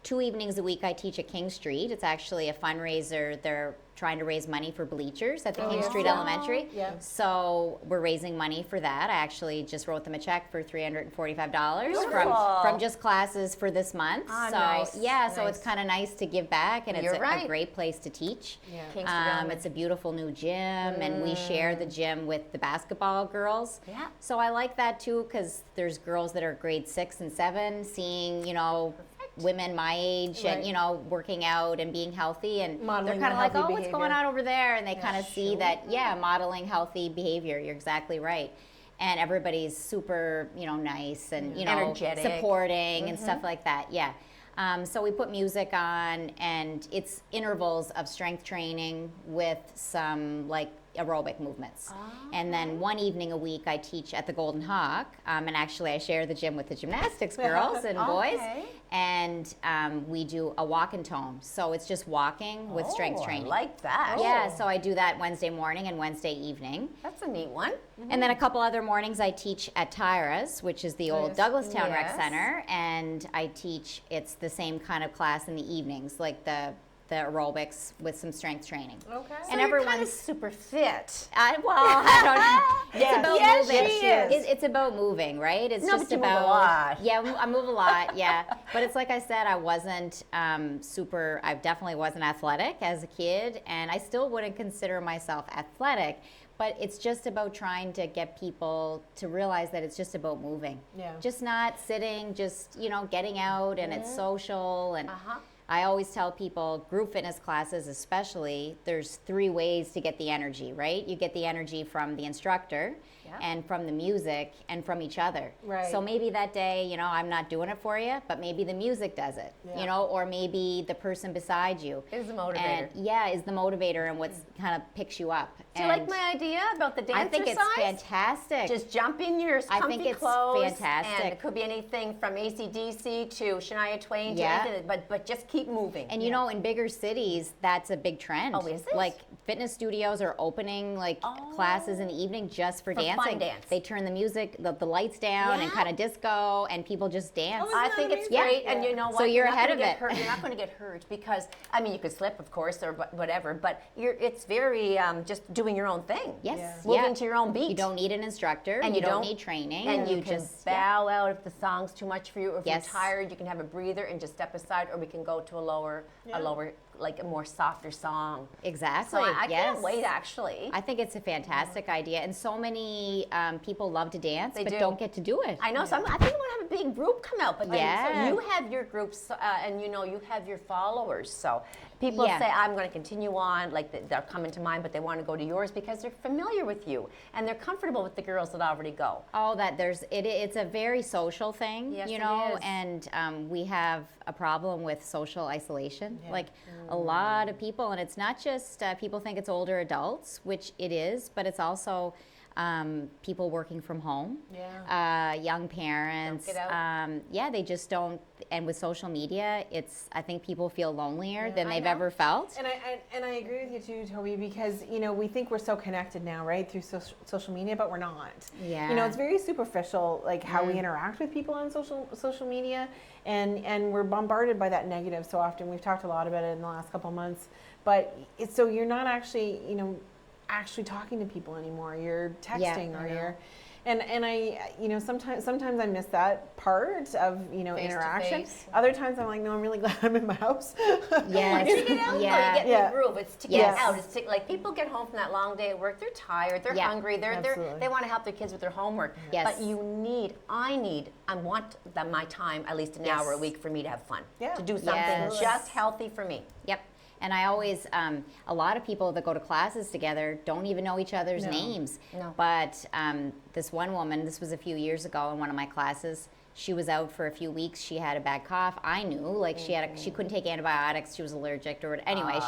[SPEAKER 4] 2 evenings a week I teach at King Street. It's actually a fundraiser. They're trying to raise money for bleachers at the King Street Elementary.
[SPEAKER 2] Yeah.
[SPEAKER 4] So we're raising money for that. I actually just wrote them a check for $345
[SPEAKER 1] Beautiful.
[SPEAKER 4] from just classes for this month.
[SPEAKER 1] Ah,
[SPEAKER 4] so
[SPEAKER 1] nice,
[SPEAKER 4] yeah, so
[SPEAKER 1] nice.
[SPEAKER 4] it's kind of nice to give back, and it's
[SPEAKER 1] You're
[SPEAKER 4] a
[SPEAKER 1] right.
[SPEAKER 4] great place to teach.
[SPEAKER 2] Yeah.
[SPEAKER 1] King Street Elementary.
[SPEAKER 4] It's a beautiful new gym, and we share the gym with the basketball girls.
[SPEAKER 1] Yeah.
[SPEAKER 4] So I like that too, because there's girls that are grade 6 and 7 seeing, women my age
[SPEAKER 2] Right.
[SPEAKER 4] and, working out and being healthy, and
[SPEAKER 2] Modeling
[SPEAKER 4] they're kind of
[SPEAKER 2] that
[SPEAKER 4] like,
[SPEAKER 2] healthy
[SPEAKER 4] oh, what's going
[SPEAKER 2] behavior.
[SPEAKER 4] on over there? And they kind of see that, modeling healthy behavior. You're exactly right. And everybody's super, nice and,
[SPEAKER 1] Energetic.
[SPEAKER 4] supporting and stuff like that. Yeah. So we put music on, and it's intervals of strength training with some like aerobic movements. And then one evening a week I teach at the Golden Hawk, and actually I share the gym with the gymnastics girls and boys.
[SPEAKER 1] Okay.
[SPEAKER 4] And we do a walk and tone. So it's just walking with strength
[SPEAKER 1] Oh,
[SPEAKER 4] training.
[SPEAKER 1] I like that.
[SPEAKER 4] Yeah, so I do that Wednesday morning and Wednesday evening.
[SPEAKER 1] That's a neat one.
[SPEAKER 4] And then a couple other mornings I teach at Tyra's, which is the old Douglastown Rec
[SPEAKER 1] Yes.
[SPEAKER 4] Center, and I teach, it's the same kind of class in the evenings, like the aerobics with some strength training.
[SPEAKER 2] Okay.
[SPEAKER 4] And
[SPEAKER 1] So you're kind of
[SPEAKER 4] everyone's
[SPEAKER 1] super fit.
[SPEAKER 4] I don't. It's
[SPEAKER 2] Yes.
[SPEAKER 4] about
[SPEAKER 1] Yes,
[SPEAKER 4] moving.
[SPEAKER 1] she is.
[SPEAKER 4] It's about moving, right? It's
[SPEAKER 1] No,
[SPEAKER 4] just
[SPEAKER 1] but you move
[SPEAKER 4] about
[SPEAKER 1] a lot.
[SPEAKER 4] Yeah, I move a lot. Yeah, but it's like I said, I wasn't super. I definitely wasn't athletic as a kid, and I still wouldn't consider myself athletic. But it's just about trying to get people to realize that it's just about moving.
[SPEAKER 2] Yeah.
[SPEAKER 4] Just not sitting, just getting out, and it's social. And
[SPEAKER 1] Uh-huh.
[SPEAKER 4] I always tell people, group fitness classes especially, there's 3 ways to get the energy, right? You get the energy from the instructor,
[SPEAKER 1] Yeah.
[SPEAKER 4] and from the music, and from each other.
[SPEAKER 2] Right.
[SPEAKER 4] So maybe that day, I'm not doing it for you, but maybe the music does it,
[SPEAKER 2] Yeah.
[SPEAKER 4] or maybe the person beside you.
[SPEAKER 1] Is the motivator.
[SPEAKER 4] And yeah, is the motivator, and what's kind of picks you up.
[SPEAKER 1] Do you like my idea about the dancer
[SPEAKER 4] I think it's
[SPEAKER 1] size?
[SPEAKER 4] fantastic.
[SPEAKER 1] Just jump in your
[SPEAKER 4] I
[SPEAKER 1] comfy
[SPEAKER 4] think it's
[SPEAKER 1] clothes,
[SPEAKER 4] fantastic.
[SPEAKER 1] and it could be anything from AC/DC to Shania Twain to
[SPEAKER 4] Yeah.
[SPEAKER 1] anything. But just keep moving.
[SPEAKER 4] And you know, in bigger cities, that's a big trend.
[SPEAKER 1] Oh, is it?
[SPEAKER 4] Like fitness studios are opening like classes in the evening just for
[SPEAKER 1] For fun
[SPEAKER 4] dancing.
[SPEAKER 1] dance.
[SPEAKER 4] They turn the music, the lights down, and
[SPEAKER 1] Yeah.
[SPEAKER 4] kind of disco, and people just dance.
[SPEAKER 2] Oh,
[SPEAKER 1] I
[SPEAKER 2] Isn't
[SPEAKER 1] think
[SPEAKER 2] that
[SPEAKER 1] it's
[SPEAKER 2] amazing?
[SPEAKER 1] great,
[SPEAKER 2] Yeah.
[SPEAKER 1] and you know what?
[SPEAKER 4] So you're
[SPEAKER 1] not
[SPEAKER 4] ahead
[SPEAKER 1] gonna
[SPEAKER 4] of
[SPEAKER 1] get
[SPEAKER 4] it.
[SPEAKER 1] hurt. You're not going to get hurt because I mean you could slip, of course, or whatever. But it's very just doing your own thing.
[SPEAKER 4] Yes,
[SPEAKER 2] Yeah.
[SPEAKER 1] Moving
[SPEAKER 4] yeah.
[SPEAKER 1] to your own beat.
[SPEAKER 4] You don't need an instructor,
[SPEAKER 1] And
[SPEAKER 4] you
[SPEAKER 1] you
[SPEAKER 4] don't
[SPEAKER 1] don't-
[SPEAKER 4] need training,
[SPEAKER 1] and you
[SPEAKER 4] you
[SPEAKER 1] can
[SPEAKER 4] just
[SPEAKER 1] bow out if the song's too much for you, or if
[SPEAKER 4] Yes.
[SPEAKER 1] you're tired, you can have a breather and just step aside, or we can go to a lower, like a more softer song.
[SPEAKER 4] Exactly.
[SPEAKER 1] So I
[SPEAKER 4] yes.
[SPEAKER 1] can't wait, actually.
[SPEAKER 4] I think it's a fantastic idea, and so many people love to dance,
[SPEAKER 1] They
[SPEAKER 4] but
[SPEAKER 1] do.
[SPEAKER 4] don't get to do it.
[SPEAKER 1] I know. So I think I want to have a big group come out. But then,
[SPEAKER 4] Yeah.
[SPEAKER 1] so you have your groups, and you know you have your followers. So people
[SPEAKER 4] Yeah.
[SPEAKER 1] say, I'm going to continue on, like they're coming to mine, but they want to go to yours because they're familiar with you and they're comfortable with the girls that already go.
[SPEAKER 4] Oh, that it's a very social thing,
[SPEAKER 1] Yes,
[SPEAKER 4] you
[SPEAKER 1] it
[SPEAKER 4] know,
[SPEAKER 1] is.
[SPEAKER 4] and we have a problem with social isolation. Like a lot of people, and it's not just people think it's older adults, which it is, but it's also people working from home, young parents.
[SPEAKER 1] Don't get out.
[SPEAKER 4] Yeah, they just don't. And with social media, I think people feel lonelier than
[SPEAKER 1] I
[SPEAKER 4] they've
[SPEAKER 1] know.
[SPEAKER 4] ever felt.
[SPEAKER 2] And I agree with you too, Toby, because you know we think we're so connected now, right, through social media, but we're not.
[SPEAKER 4] Yeah.
[SPEAKER 2] You know, it's very superficial, like how we interact with people on social media, and we're bombarded by that negative so often. We've talked a lot about it in the last couple of months, but it's so you're not actually, you know, actually talking to people anymore. You're texting
[SPEAKER 1] I
[SPEAKER 2] or
[SPEAKER 1] know.
[SPEAKER 2] you're. And I, you know, sometimes I miss that part of, you know,
[SPEAKER 1] Face to
[SPEAKER 2] interaction.
[SPEAKER 1] face.
[SPEAKER 2] Other times I'm like, no, I'm really glad I'm in my house.
[SPEAKER 4] Yes.
[SPEAKER 1] To get out, though,
[SPEAKER 4] Yeah.
[SPEAKER 1] you get in
[SPEAKER 2] Yeah.
[SPEAKER 1] the groove. It's to get
[SPEAKER 4] Yes.
[SPEAKER 1] out. It's to, like people get home from that long day at work. They're tired. They're
[SPEAKER 4] Yeah.
[SPEAKER 1] hungry.
[SPEAKER 2] Absolutely.
[SPEAKER 1] They want to help their kids with their homework.
[SPEAKER 4] Yes.
[SPEAKER 1] But I want my time at least an hour a week for me to have fun.
[SPEAKER 2] Yeah.
[SPEAKER 1] To do something
[SPEAKER 4] Yes.
[SPEAKER 1] just healthy for me.
[SPEAKER 4] Yep. And I always, a lot of people that go to classes together don't even know each other's
[SPEAKER 2] No.
[SPEAKER 4] names.
[SPEAKER 1] No.
[SPEAKER 4] But this one woman, this was a few years ago in one of my classes, she was out for a few weeks. She had a bad cough. I knew, like she couldn't take antibiotics. She was allergic or anyway.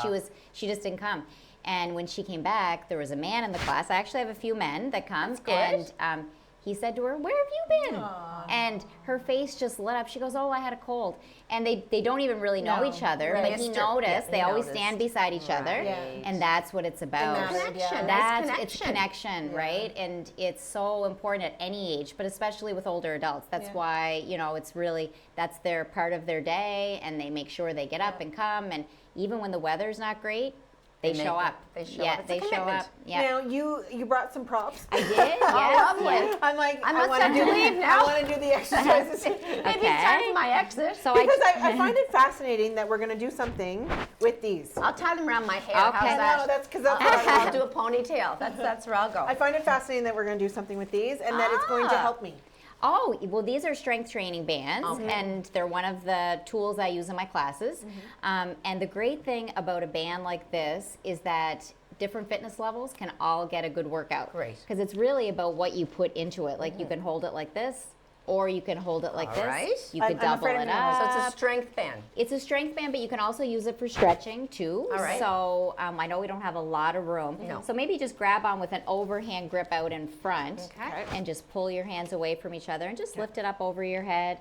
[SPEAKER 4] She just didn't come. And when she came back, there was a man in the class. I actually have a few men that come,
[SPEAKER 1] That's
[SPEAKER 4] and he said to her, "Where have you been?" And her face just lit up. She goes, "Oh, I had a cold." And they don't even really know
[SPEAKER 2] No.
[SPEAKER 4] each other,
[SPEAKER 1] Right.
[SPEAKER 4] but he
[SPEAKER 1] Missed her.
[SPEAKER 4] noticed.
[SPEAKER 1] Yeah,
[SPEAKER 4] they
[SPEAKER 1] he
[SPEAKER 4] always
[SPEAKER 1] noticed.
[SPEAKER 4] stand beside each other,
[SPEAKER 1] Right.
[SPEAKER 4] and that's what it's about.
[SPEAKER 2] And that's-
[SPEAKER 1] Connection.
[SPEAKER 2] Yeah.
[SPEAKER 1] Nice
[SPEAKER 4] It's connection, right? And it's so important at any age, but especially with older adults. That's
[SPEAKER 2] Yeah.
[SPEAKER 4] why, you know, it's really, that's their part of their day, and they make sure they get up and come, and even when the weather's not great, they
[SPEAKER 1] They
[SPEAKER 4] show
[SPEAKER 1] make it.
[SPEAKER 4] up.
[SPEAKER 1] They show
[SPEAKER 4] yeah,
[SPEAKER 1] up. It's a
[SPEAKER 4] they show
[SPEAKER 1] commitment.
[SPEAKER 4] up. Yeah.
[SPEAKER 2] Now you brought some props.
[SPEAKER 4] I did, yes.
[SPEAKER 1] lovely.
[SPEAKER 2] I'm like,
[SPEAKER 1] I
[SPEAKER 2] I
[SPEAKER 1] must
[SPEAKER 2] want to
[SPEAKER 1] have
[SPEAKER 2] do
[SPEAKER 1] to leave now.
[SPEAKER 2] I want to do the exercises.
[SPEAKER 1] Maybe it's time for my exit.
[SPEAKER 4] So
[SPEAKER 2] Because I find it fascinating that we're going to do something with these.
[SPEAKER 1] I'll tie them around my hair.
[SPEAKER 4] Okay.
[SPEAKER 1] How's
[SPEAKER 4] I
[SPEAKER 1] that?
[SPEAKER 2] No, that's because that's what I
[SPEAKER 1] I'll
[SPEAKER 2] want.
[SPEAKER 1] do a ponytail. That's where I'll go.
[SPEAKER 2] I find it fascinating that we're going to do something with these and that it's going to
[SPEAKER 1] Ah.
[SPEAKER 2] help me.
[SPEAKER 4] Oh, well, these are strength training bands,
[SPEAKER 1] Okay.
[SPEAKER 4] and they're one of the tools I use in my classes.
[SPEAKER 1] Mm-hmm.
[SPEAKER 4] And the great thing about a band like this is that different fitness levels can all get a good workout.
[SPEAKER 1] Great.
[SPEAKER 4] Because it's really about what you put into it. Like you can hold it like this, or you can hold it like
[SPEAKER 1] All
[SPEAKER 4] this.
[SPEAKER 1] right.
[SPEAKER 4] You
[SPEAKER 2] I'm
[SPEAKER 4] could double
[SPEAKER 2] afraid I'm
[SPEAKER 4] it
[SPEAKER 2] gonna
[SPEAKER 4] up.
[SPEAKER 2] hold
[SPEAKER 1] So it's a strength band.
[SPEAKER 4] It's a strength band, but you can also use it for stretching too.
[SPEAKER 1] All right.
[SPEAKER 4] So I know we don't have a lot of room.
[SPEAKER 1] No.
[SPEAKER 4] So maybe just grab on with an overhand grip out in front
[SPEAKER 1] Okay.
[SPEAKER 4] and just pull your hands away from each other and just lift it up over your head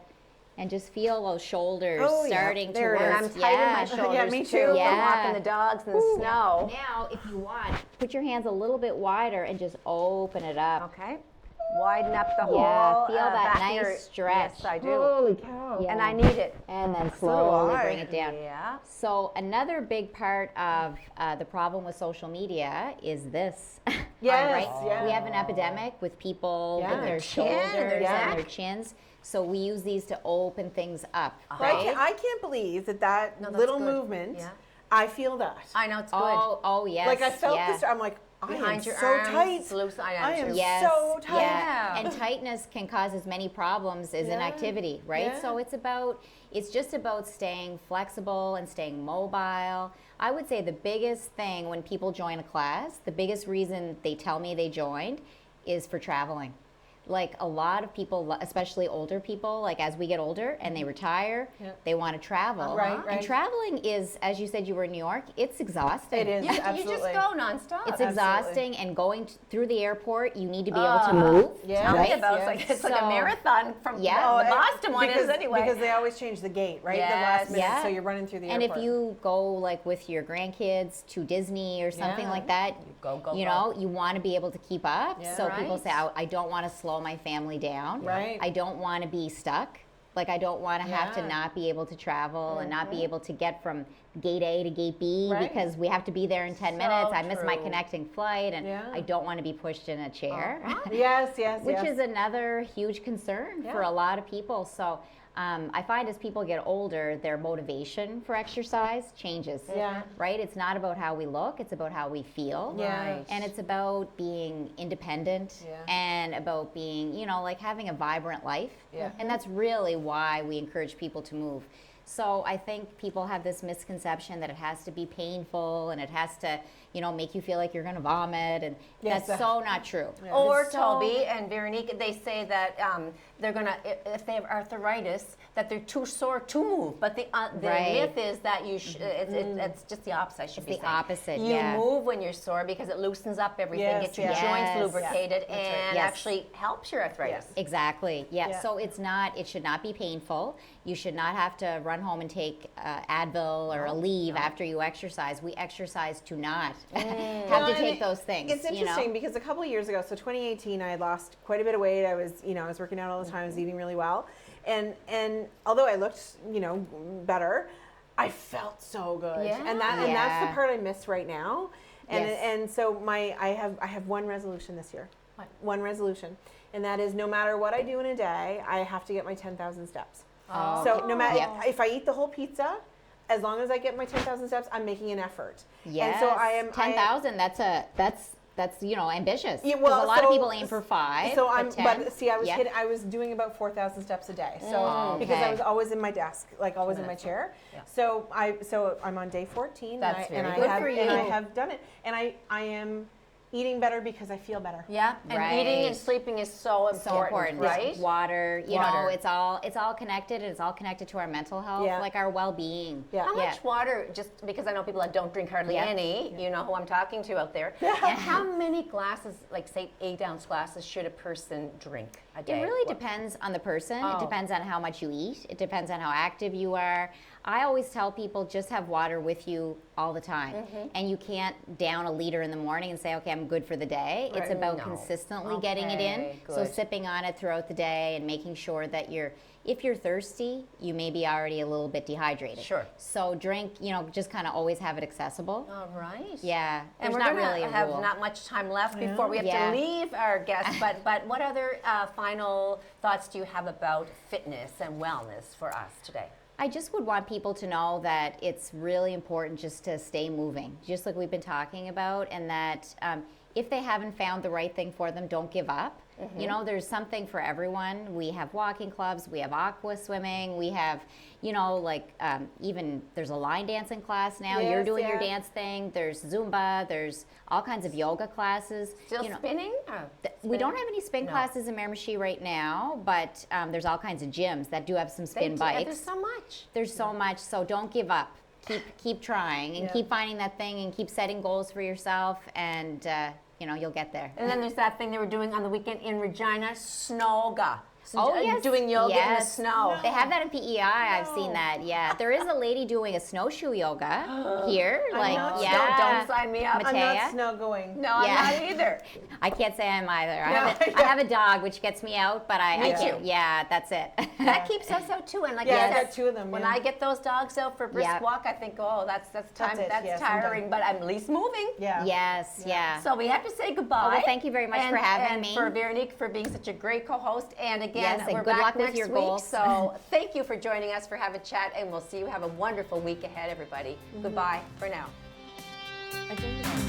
[SPEAKER 4] and just feel those shoulders
[SPEAKER 2] Oh, yeah.
[SPEAKER 4] starting to
[SPEAKER 2] There it
[SPEAKER 4] work.
[SPEAKER 1] And I'm tight in my
[SPEAKER 4] Yeah.
[SPEAKER 1] shoulders
[SPEAKER 2] Yeah, me
[SPEAKER 1] too.
[SPEAKER 2] too.
[SPEAKER 1] From
[SPEAKER 4] Yeah.
[SPEAKER 1] walking the dogs in the snow.
[SPEAKER 4] Now, if you want, put your hands a little bit wider and just open it up.
[SPEAKER 1] Okay. Widen up the whole.
[SPEAKER 4] Yeah, feel that
[SPEAKER 1] back
[SPEAKER 4] nice
[SPEAKER 1] here.
[SPEAKER 4] stretch.
[SPEAKER 1] Yes, I do.
[SPEAKER 2] Holy cow.
[SPEAKER 4] Yeah.
[SPEAKER 1] And I need it.
[SPEAKER 4] And then
[SPEAKER 2] do
[SPEAKER 4] slowly
[SPEAKER 2] I.
[SPEAKER 4] bring it down.
[SPEAKER 1] Yeah.
[SPEAKER 4] So another big part of the problem with social media is this.
[SPEAKER 2] Yes,
[SPEAKER 4] right?
[SPEAKER 2] yeah.
[SPEAKER 4] We have an epidemic with people
[SPEAKER 2] Yeah.
[SPEAKER 4] with their
[SPEAKER 1] Their chin,
[SPEAKER 4] shoulders
[SPEAKER 1] their
[SPEAKER 4] and
[SPEAKER 1] neck.
[SPEAKER 4] their chins. So we use these to open things up,
[SPEAKER 2] But
[SPEAKER 4] right?
[SPEAKER 2] I can't believe that
[SPEAKER 1] No, that's
[SPEAKER 2] little
[SPEAKER 1] good.
[SPEAKER 2] movement,
[SPEAKER 1] Yeah.
[SPEAKER 2] I feel that.
[SPEAKER 1] I know it's good.
[SPEAKER 4] Oh, yes.
[SPEAKER 2] Like I felt
[SPEAKER 4] yeah.
[SPEAKER 2] this, I'm like, I
[SPEAKER 1] Behind
[SPEAKER 2] am
[SPEAKER 1] your
[SPEAKER 2] so
[SPEAKER 1] arms,
[SPEAKER 2] tight.
[SPEAKER 1] loose. I
[SPEAKER 2] I am
[SPEAKER 1] too.
[SPEAKER 4] Yes.
[SPEAKER 2] so tight.
[SPEAKER 4] Yeah. And tightness can cause as many problems as
[SPEAKER 2] Yeah.
[SPEAKER 4] inactivity, right?
[SPEAKER 2] Yeah.
[SPEAKER 4] So it's just about staying flexible and staying mobile. I would say the biggest thing when people join a class, the biggest reason they tell me they joined is for traveling. like a lot of people, especially older people, like as we get older and they retire,
[SPEAKER 2] Yeah.
[SPEAKER 4] they want to travel.
[SPEAKER 2] Right, right.
[SPEAKER 4] And traveling is, as you said, you were in New York, it's exhausting.
[SPEAKER 2] It is.
[SPEAKER 1] You
[SPEAKER 2] Absolutely.
[SPEAKER 1] just go nonstop.
[SPEAKER 4] It's
[SPEAKER 2] Absolutely.
[SPEAKER 4] exhausting, and going through the airport, you need to be able to move.
[SPEAKER 2] Yeah.
[SPEAKER 1] Tell
[SPEAKER 4] right?
[SPEAKER 1] me about
[SPEAKER 2] Yes.
[SPEAKER 1] it's like a
[SPEAKER 4] So-
[SPEAKER 1] marathon from
[SPEAKER 4] Yeah.
[SPEAKER 1] the Boston one
[SPEAKER 2] because,
[SPEAKER 1] is anyway.
[SPEAKER 2] Because they always change the gate, right? The
[SPEAKER 1] Yes.
[SPEAKER 2] last minute,
[SPEAKER 4] Yeah.
[SPEAKER 2] so you're running through the
[SPEAKER 4] And
[SPEAKER 2] airport.
[SPEAKER 4] if you go like with your grandkids to Disney or something
[SPEAKER 2] Yeah.
[SPEAKER 4] like that,
[SPEAKER 1] go,
[SPEAKER 4] you know, you want to be able to keep up.
[SPEAKER 2] Yeah.
[SPEAKER 4] So people
[SPEAKER 1] Right.
[SPEAKER 4] say, I don't want to slow my family down.
[SPEAKER 2] Right.
[SPEAKER 4] I don't want to be stuck. Like I don't want to have to
[SPEAKER 2] Yeah.
[SPEAKER 4] not be able to travel and not be able to get from gate A to gate B
[SPEAKER 2] Right.
[SPEAKER 4] because we have to be there in 10
[SPEAKER 1] So
[SPEAKER 4] minutes. I miss my
[SPEAKER 1] true.
[SPEAKER 4] connecting flight and
[SPEAKER 2] Yeah.
[SPEAKER 4] I don't want to be pushed in a chair.
[SPEAKER 2] Yes, yes,
[SPEAKER 4] Which
[SPEAKER 2] yes.
[SPEAKER 4] is another huge concern for
[SPEAKER 2] Yeah.
[SPEAKER 4] a lot of people. So I find as people get older, their motivation for exercise changes.
[SPEAKER 2] Yeah.
[SPEAKER 4] Right? It's not about how we look, it's about how we feel.
[SPEAKER 2] Yeah.
[SPEAKER 1] Right.
[SPEAKER 4] And it's about being independent
[SPEAKER 2] Yeah.
[SPEAKER 4] and about being, you know, like having a vibrant life.
[SPEAKER 2] Yeah.
[SPEAKER 4] And that's really why we encourage people to move. So I think people have this misconception that it has to be painful and it has to, you know, make you feel like you're going to vomit, and
[SPEAKER 2] Yes,
[SPEAKER 4] that's so not true.
[SPEAKER 1] Or
[SPEAKER 4] So-
[SPEAKER 1] Toby and Veronique, they say that they're gonna, if they have arthritis, that they're too sore to move. But the
[SPEAKER 4] Right.
[SPEAKER 1] myth is that you it's just the opposite. I should be
[SPEAKER 4] the
[SPEAKER 1] saying.
[SPEAKER 4] opposite,
[SPEAKER 1] You
[SPEAKER 4] yeah.
[SPEAKER 1] move when you're sore because it loosens up everything,
[SPEAKER 2] Yes,
[SPEAKER 1] gets your
[SPEAKER 2] yes.
[SPEAKER 1] joints
[SPEAKER 4] Yes.
[SPEAKER 1] lubricated,
[SPEAKER 2] Yeah, that's right.
[SPEAKER 1] and
[SPEAKER 4] Yes.
[SPEAKER 1] actually helps your arthritis.
[SPEAKER 2] Yes.
[SPEAKER 4] Exactly. Yeah.
[SPEAKER 2] Yeah.
[SPEAKER 4] So it should not be painful. You should not have to run home and take Advil or a leave after you exercise. We exercise to not have
[SPEAKER 2] Well,
[SPEAKER 4] to
[SPEAKER 2] and
[SPEAKER 4] take those things.
[SPEAKER 2] It's
[SPEAKER 4] you know?
[SPEAKER 2] interesting because a couple of years ago, so 2018, I had lost quite a bit of weight. I was working out all the time. I was eating really well, and although I looked, better, I felt so good.
[SPEAKER 1] Yeah.
[SPEAKER 2] And that's
[SPEAKER 4] Yeah.
[SPEAKER 2] the part I miss right now. And
[SPEAKER 4] Yes.
[SPEAKER 2] and so I have one resolution this year.
[SPEAKER 1] What?
[SPEAKER 2] One resolution, and that is no matter what I do in a day, I have to get my 10,000 steps.
[SPEAKER 4] Oh.
[SPEAKER 2] So no matter
[SPEAKER 4] Yep.
[SPEAKER 2] if I eat the whole pizza, as long as I get my 10,000 steps, I'm making an effort.
[SPEAKER 4] Yes.
[SPEAKER 2] And so I am
[SPEAKER 4] 10,000. That's ambitious.
[SPEAKER 2] Yeah,
[SPEAKER 4] 'Cause
[SPEAKER 2] well,
[SPEAKER 4] a lot of
[SPEAKER 2] so-
[SPEAKER 4] people aim for 5.
[SPEAKER 2] So
[SPEAKER 4] but
[SPEAKER 2] I'm,
[SPEAKER 4] 10,
[SPEAKER 2] but see, I was
[SPEAKER 4] yeah.
[SPEAKER 2] I was doing about 4,000 steps a day. So
[SPEAKER 4] Mm.
[SPEAKER 2] because I
[SPEAKER 4] Okay.
[SPEAKER 2] was always in my desk, like always in my
[SPEAKER 1] That's
[SPEAKER 2] chair.
[SPEAKER 1] yeah.
[SPEAKER 2] So I'm on day 14.
[SPEAKER 1] That's
[SPEAKER 2] and I
[SPEAKER 1] very good
[SPEAKER 2] have
[SPEAKER 1] for
[SPEAKER 2] and I
[SPEAKER 1] you.
[SPEAKER 2] have done it, and I am eating better because I feel better.
[SPEAKER 1] Yeah, and eating and
[SPEAKER 4] Right.
[SPEAKER 1] sleeping is so important,
[SPEAKER 4] So important,
[SPEAKER 1] right?
[SPEAKER 4] Water, you know,
[SPEAKER 1] Water.
[SPEAKER 4] it's all connected, and it's all connected to our mental health,
[SPEAKER 2] Yeah.
[SPEAKER 4] like our well-being.
[SPEAKER 2] Yeah.
[SPEAKER 1] How much water, just because I know people that don't drink hardly
[SPEAKER 4] Yeah.
[SPEAKER 1] any, you know who I'm talking to out there. How many glasses, like say 8-ounce glasses, should a person drink a day?
[SPEAKER 4] It really
[SPEAKER 1] What-
[SPEAKER 4] depends on the person.
[SPEAKER 1] Oh.
[SPEAKER 4] It depends on how much you eat. It depends on how active you are. I always tell people just have water with you all the time.
[SPEAKER 1] Mm-hmm.
[SPEAKER 4] And you can't down a liter in the morning and say, okay, I'm good for the day. It's
[SPEAKER 2] Right.
[SPEAKER 4] about
[SPEAKER 1] No.
[SPEAKER 4] consistently getting it in.
[SPEAKER 1] Okay,
[SPEAKER 4] So
[SPEAKER 1] good.
[SPEAKER 4] sipping on it throughout the day and making sure that if you're thirsty, you may be already a little bit dehydrated.
[SPEAKER 1] Sure.
[SPEAKER 4] So drink, just kind of always have it accessible.
[SPEAKER 1] All right.
[SPEAKER 4] Yeah.
[SPEAKER 1] And
[SPEAKER 4] There's
[SPEAKER 1] we're
[SPEAKER 4] not
[SPEAKER 1] gonna
[SPEAKER 4] really a
[SPEAKER 1] have
[SPEAKER 4] rule.
[SPEAKER 1] not much time left before we have
[SPEAKER 4] Yeah.
[SPEAKER 1] to leave our guests. But what other final thoughts do you have about fitness and wellness for us today?
[SPEAKER 4] I just would want people to know that it's really important just to stay moving, just like we've been talking about, and that if they haven't found the right thing for them, don't give up. You know, there's something for everyone. We have walking clubs, we have aqua swimming, we have, even there's a line dancing class now. You're
[SPEAKER 2] Yes,
[SPEAKER 4] doing your
[SPEAKER 2] yeah.
[SPEAKER 4] dance thing. There's Zumba, there's all kinds of yoga classes.
[SPEAKER 1] Still
[SPEAKER 4] you know,
[SPEAKER 1] spinning?
[SPEAKER 4] we don't have any spin
[SPEAKER 1] No.
[SPEAKER 4] classes in Miramichi right now, but there's all kinds of gyms that do have some spin bikes.
[SPEAKER 1] There's so much.
[SPEAKER 4] There's so much, so don't give up. Keep trying and
[SPEAKER 2] Yeah.
[SPEAKER 4] keep finding that thing and keep setting goals for yourself, and you'll get there.
[SPEAKER 1] And then there's that thing they were doing on the weekend in Regina, Snoga. So,
[SPEAKER 4] yes.
[SPEAKER 1] doing yoga in the
[SPEAKER 4] Yes.
[SPEAKER 1] snow.
[SPEAKER 4] They have that in PEI. I've seen that. Yeah, there is a lady doing a snowshoe yoga here.
[SPEAKER 2] not-
[SPEAKER 4] yeah,
[SPEAKER 1] Don't sign me up.
[SPEAKER 2] I'm
[SPEAKER 4] Matea?
[SPEAKER 2] not snow going.
[SPEAKER 1] No,
[SPEAKER 4] Yeah.
[SPEAKER 1] I'm not either.
[SPEAKER 4] I can't say I'm either. I,
[SPEAKER 2] No.
[SPEAKER 4] have a dog which gets me out, but I
[SPEAKER 1] Me
[SPEAKER 4] can't.
[SPEAKER 1] too.
[SPEAKER 4] Yeah, that's it.
[SPEAKER 1] That keeps us out too. And like
[SPEAKER 2] Yeah,
[SPEAKER 1] you
[SPEAKER 2] I
[SPEAKER 1] said,
[SPEAKER 2] got 2 of them.
[SPEAKER 1] when
[SPEAKER 2] yeah.
[SPEAKER 1] I get those dogs out for a brisk
[SPEAKER 4] Yeah.
[SPEAKER 1] walk, I think, oh, that's time.
[SPEAKER 2] it.
[SPEAKER 1] That's
[SPEAKER 2] Yes, I'm
[SPEAKER 1] tiring,
[SPEAKER 2] done.
[SPEAKER 1] but I'm at least moving.
[SPEAKER 2] yeah.
[SPEAKER 4] Yes, yeah.
[SPEAKER 1] So we have to say goodbye.
[SPEAKER 4] Oh, well, thank you very much for having
[SPEAKER 1] and
[SPEAKER 4] me.
[SPEAKER 1] for Veronique for being such a great co-host. And again,
[SPEAKER 4] Yes, and
[SPEAKER 1] we're
[SPEAKER 4] good
[SPEAKER 1] back
[SPEAKER 4] luck with
[SPEAKER 1] next
[SPEAKER 4] your
[SPEAKER 1] week.
[SPEAKER 4] goals.
[SPEAKER 1] So thank you for joining us for having a chat, and we'll see you. Have a wonderful week ahead, everybody. Goodbye for now.
[SPEAKER 2] I think-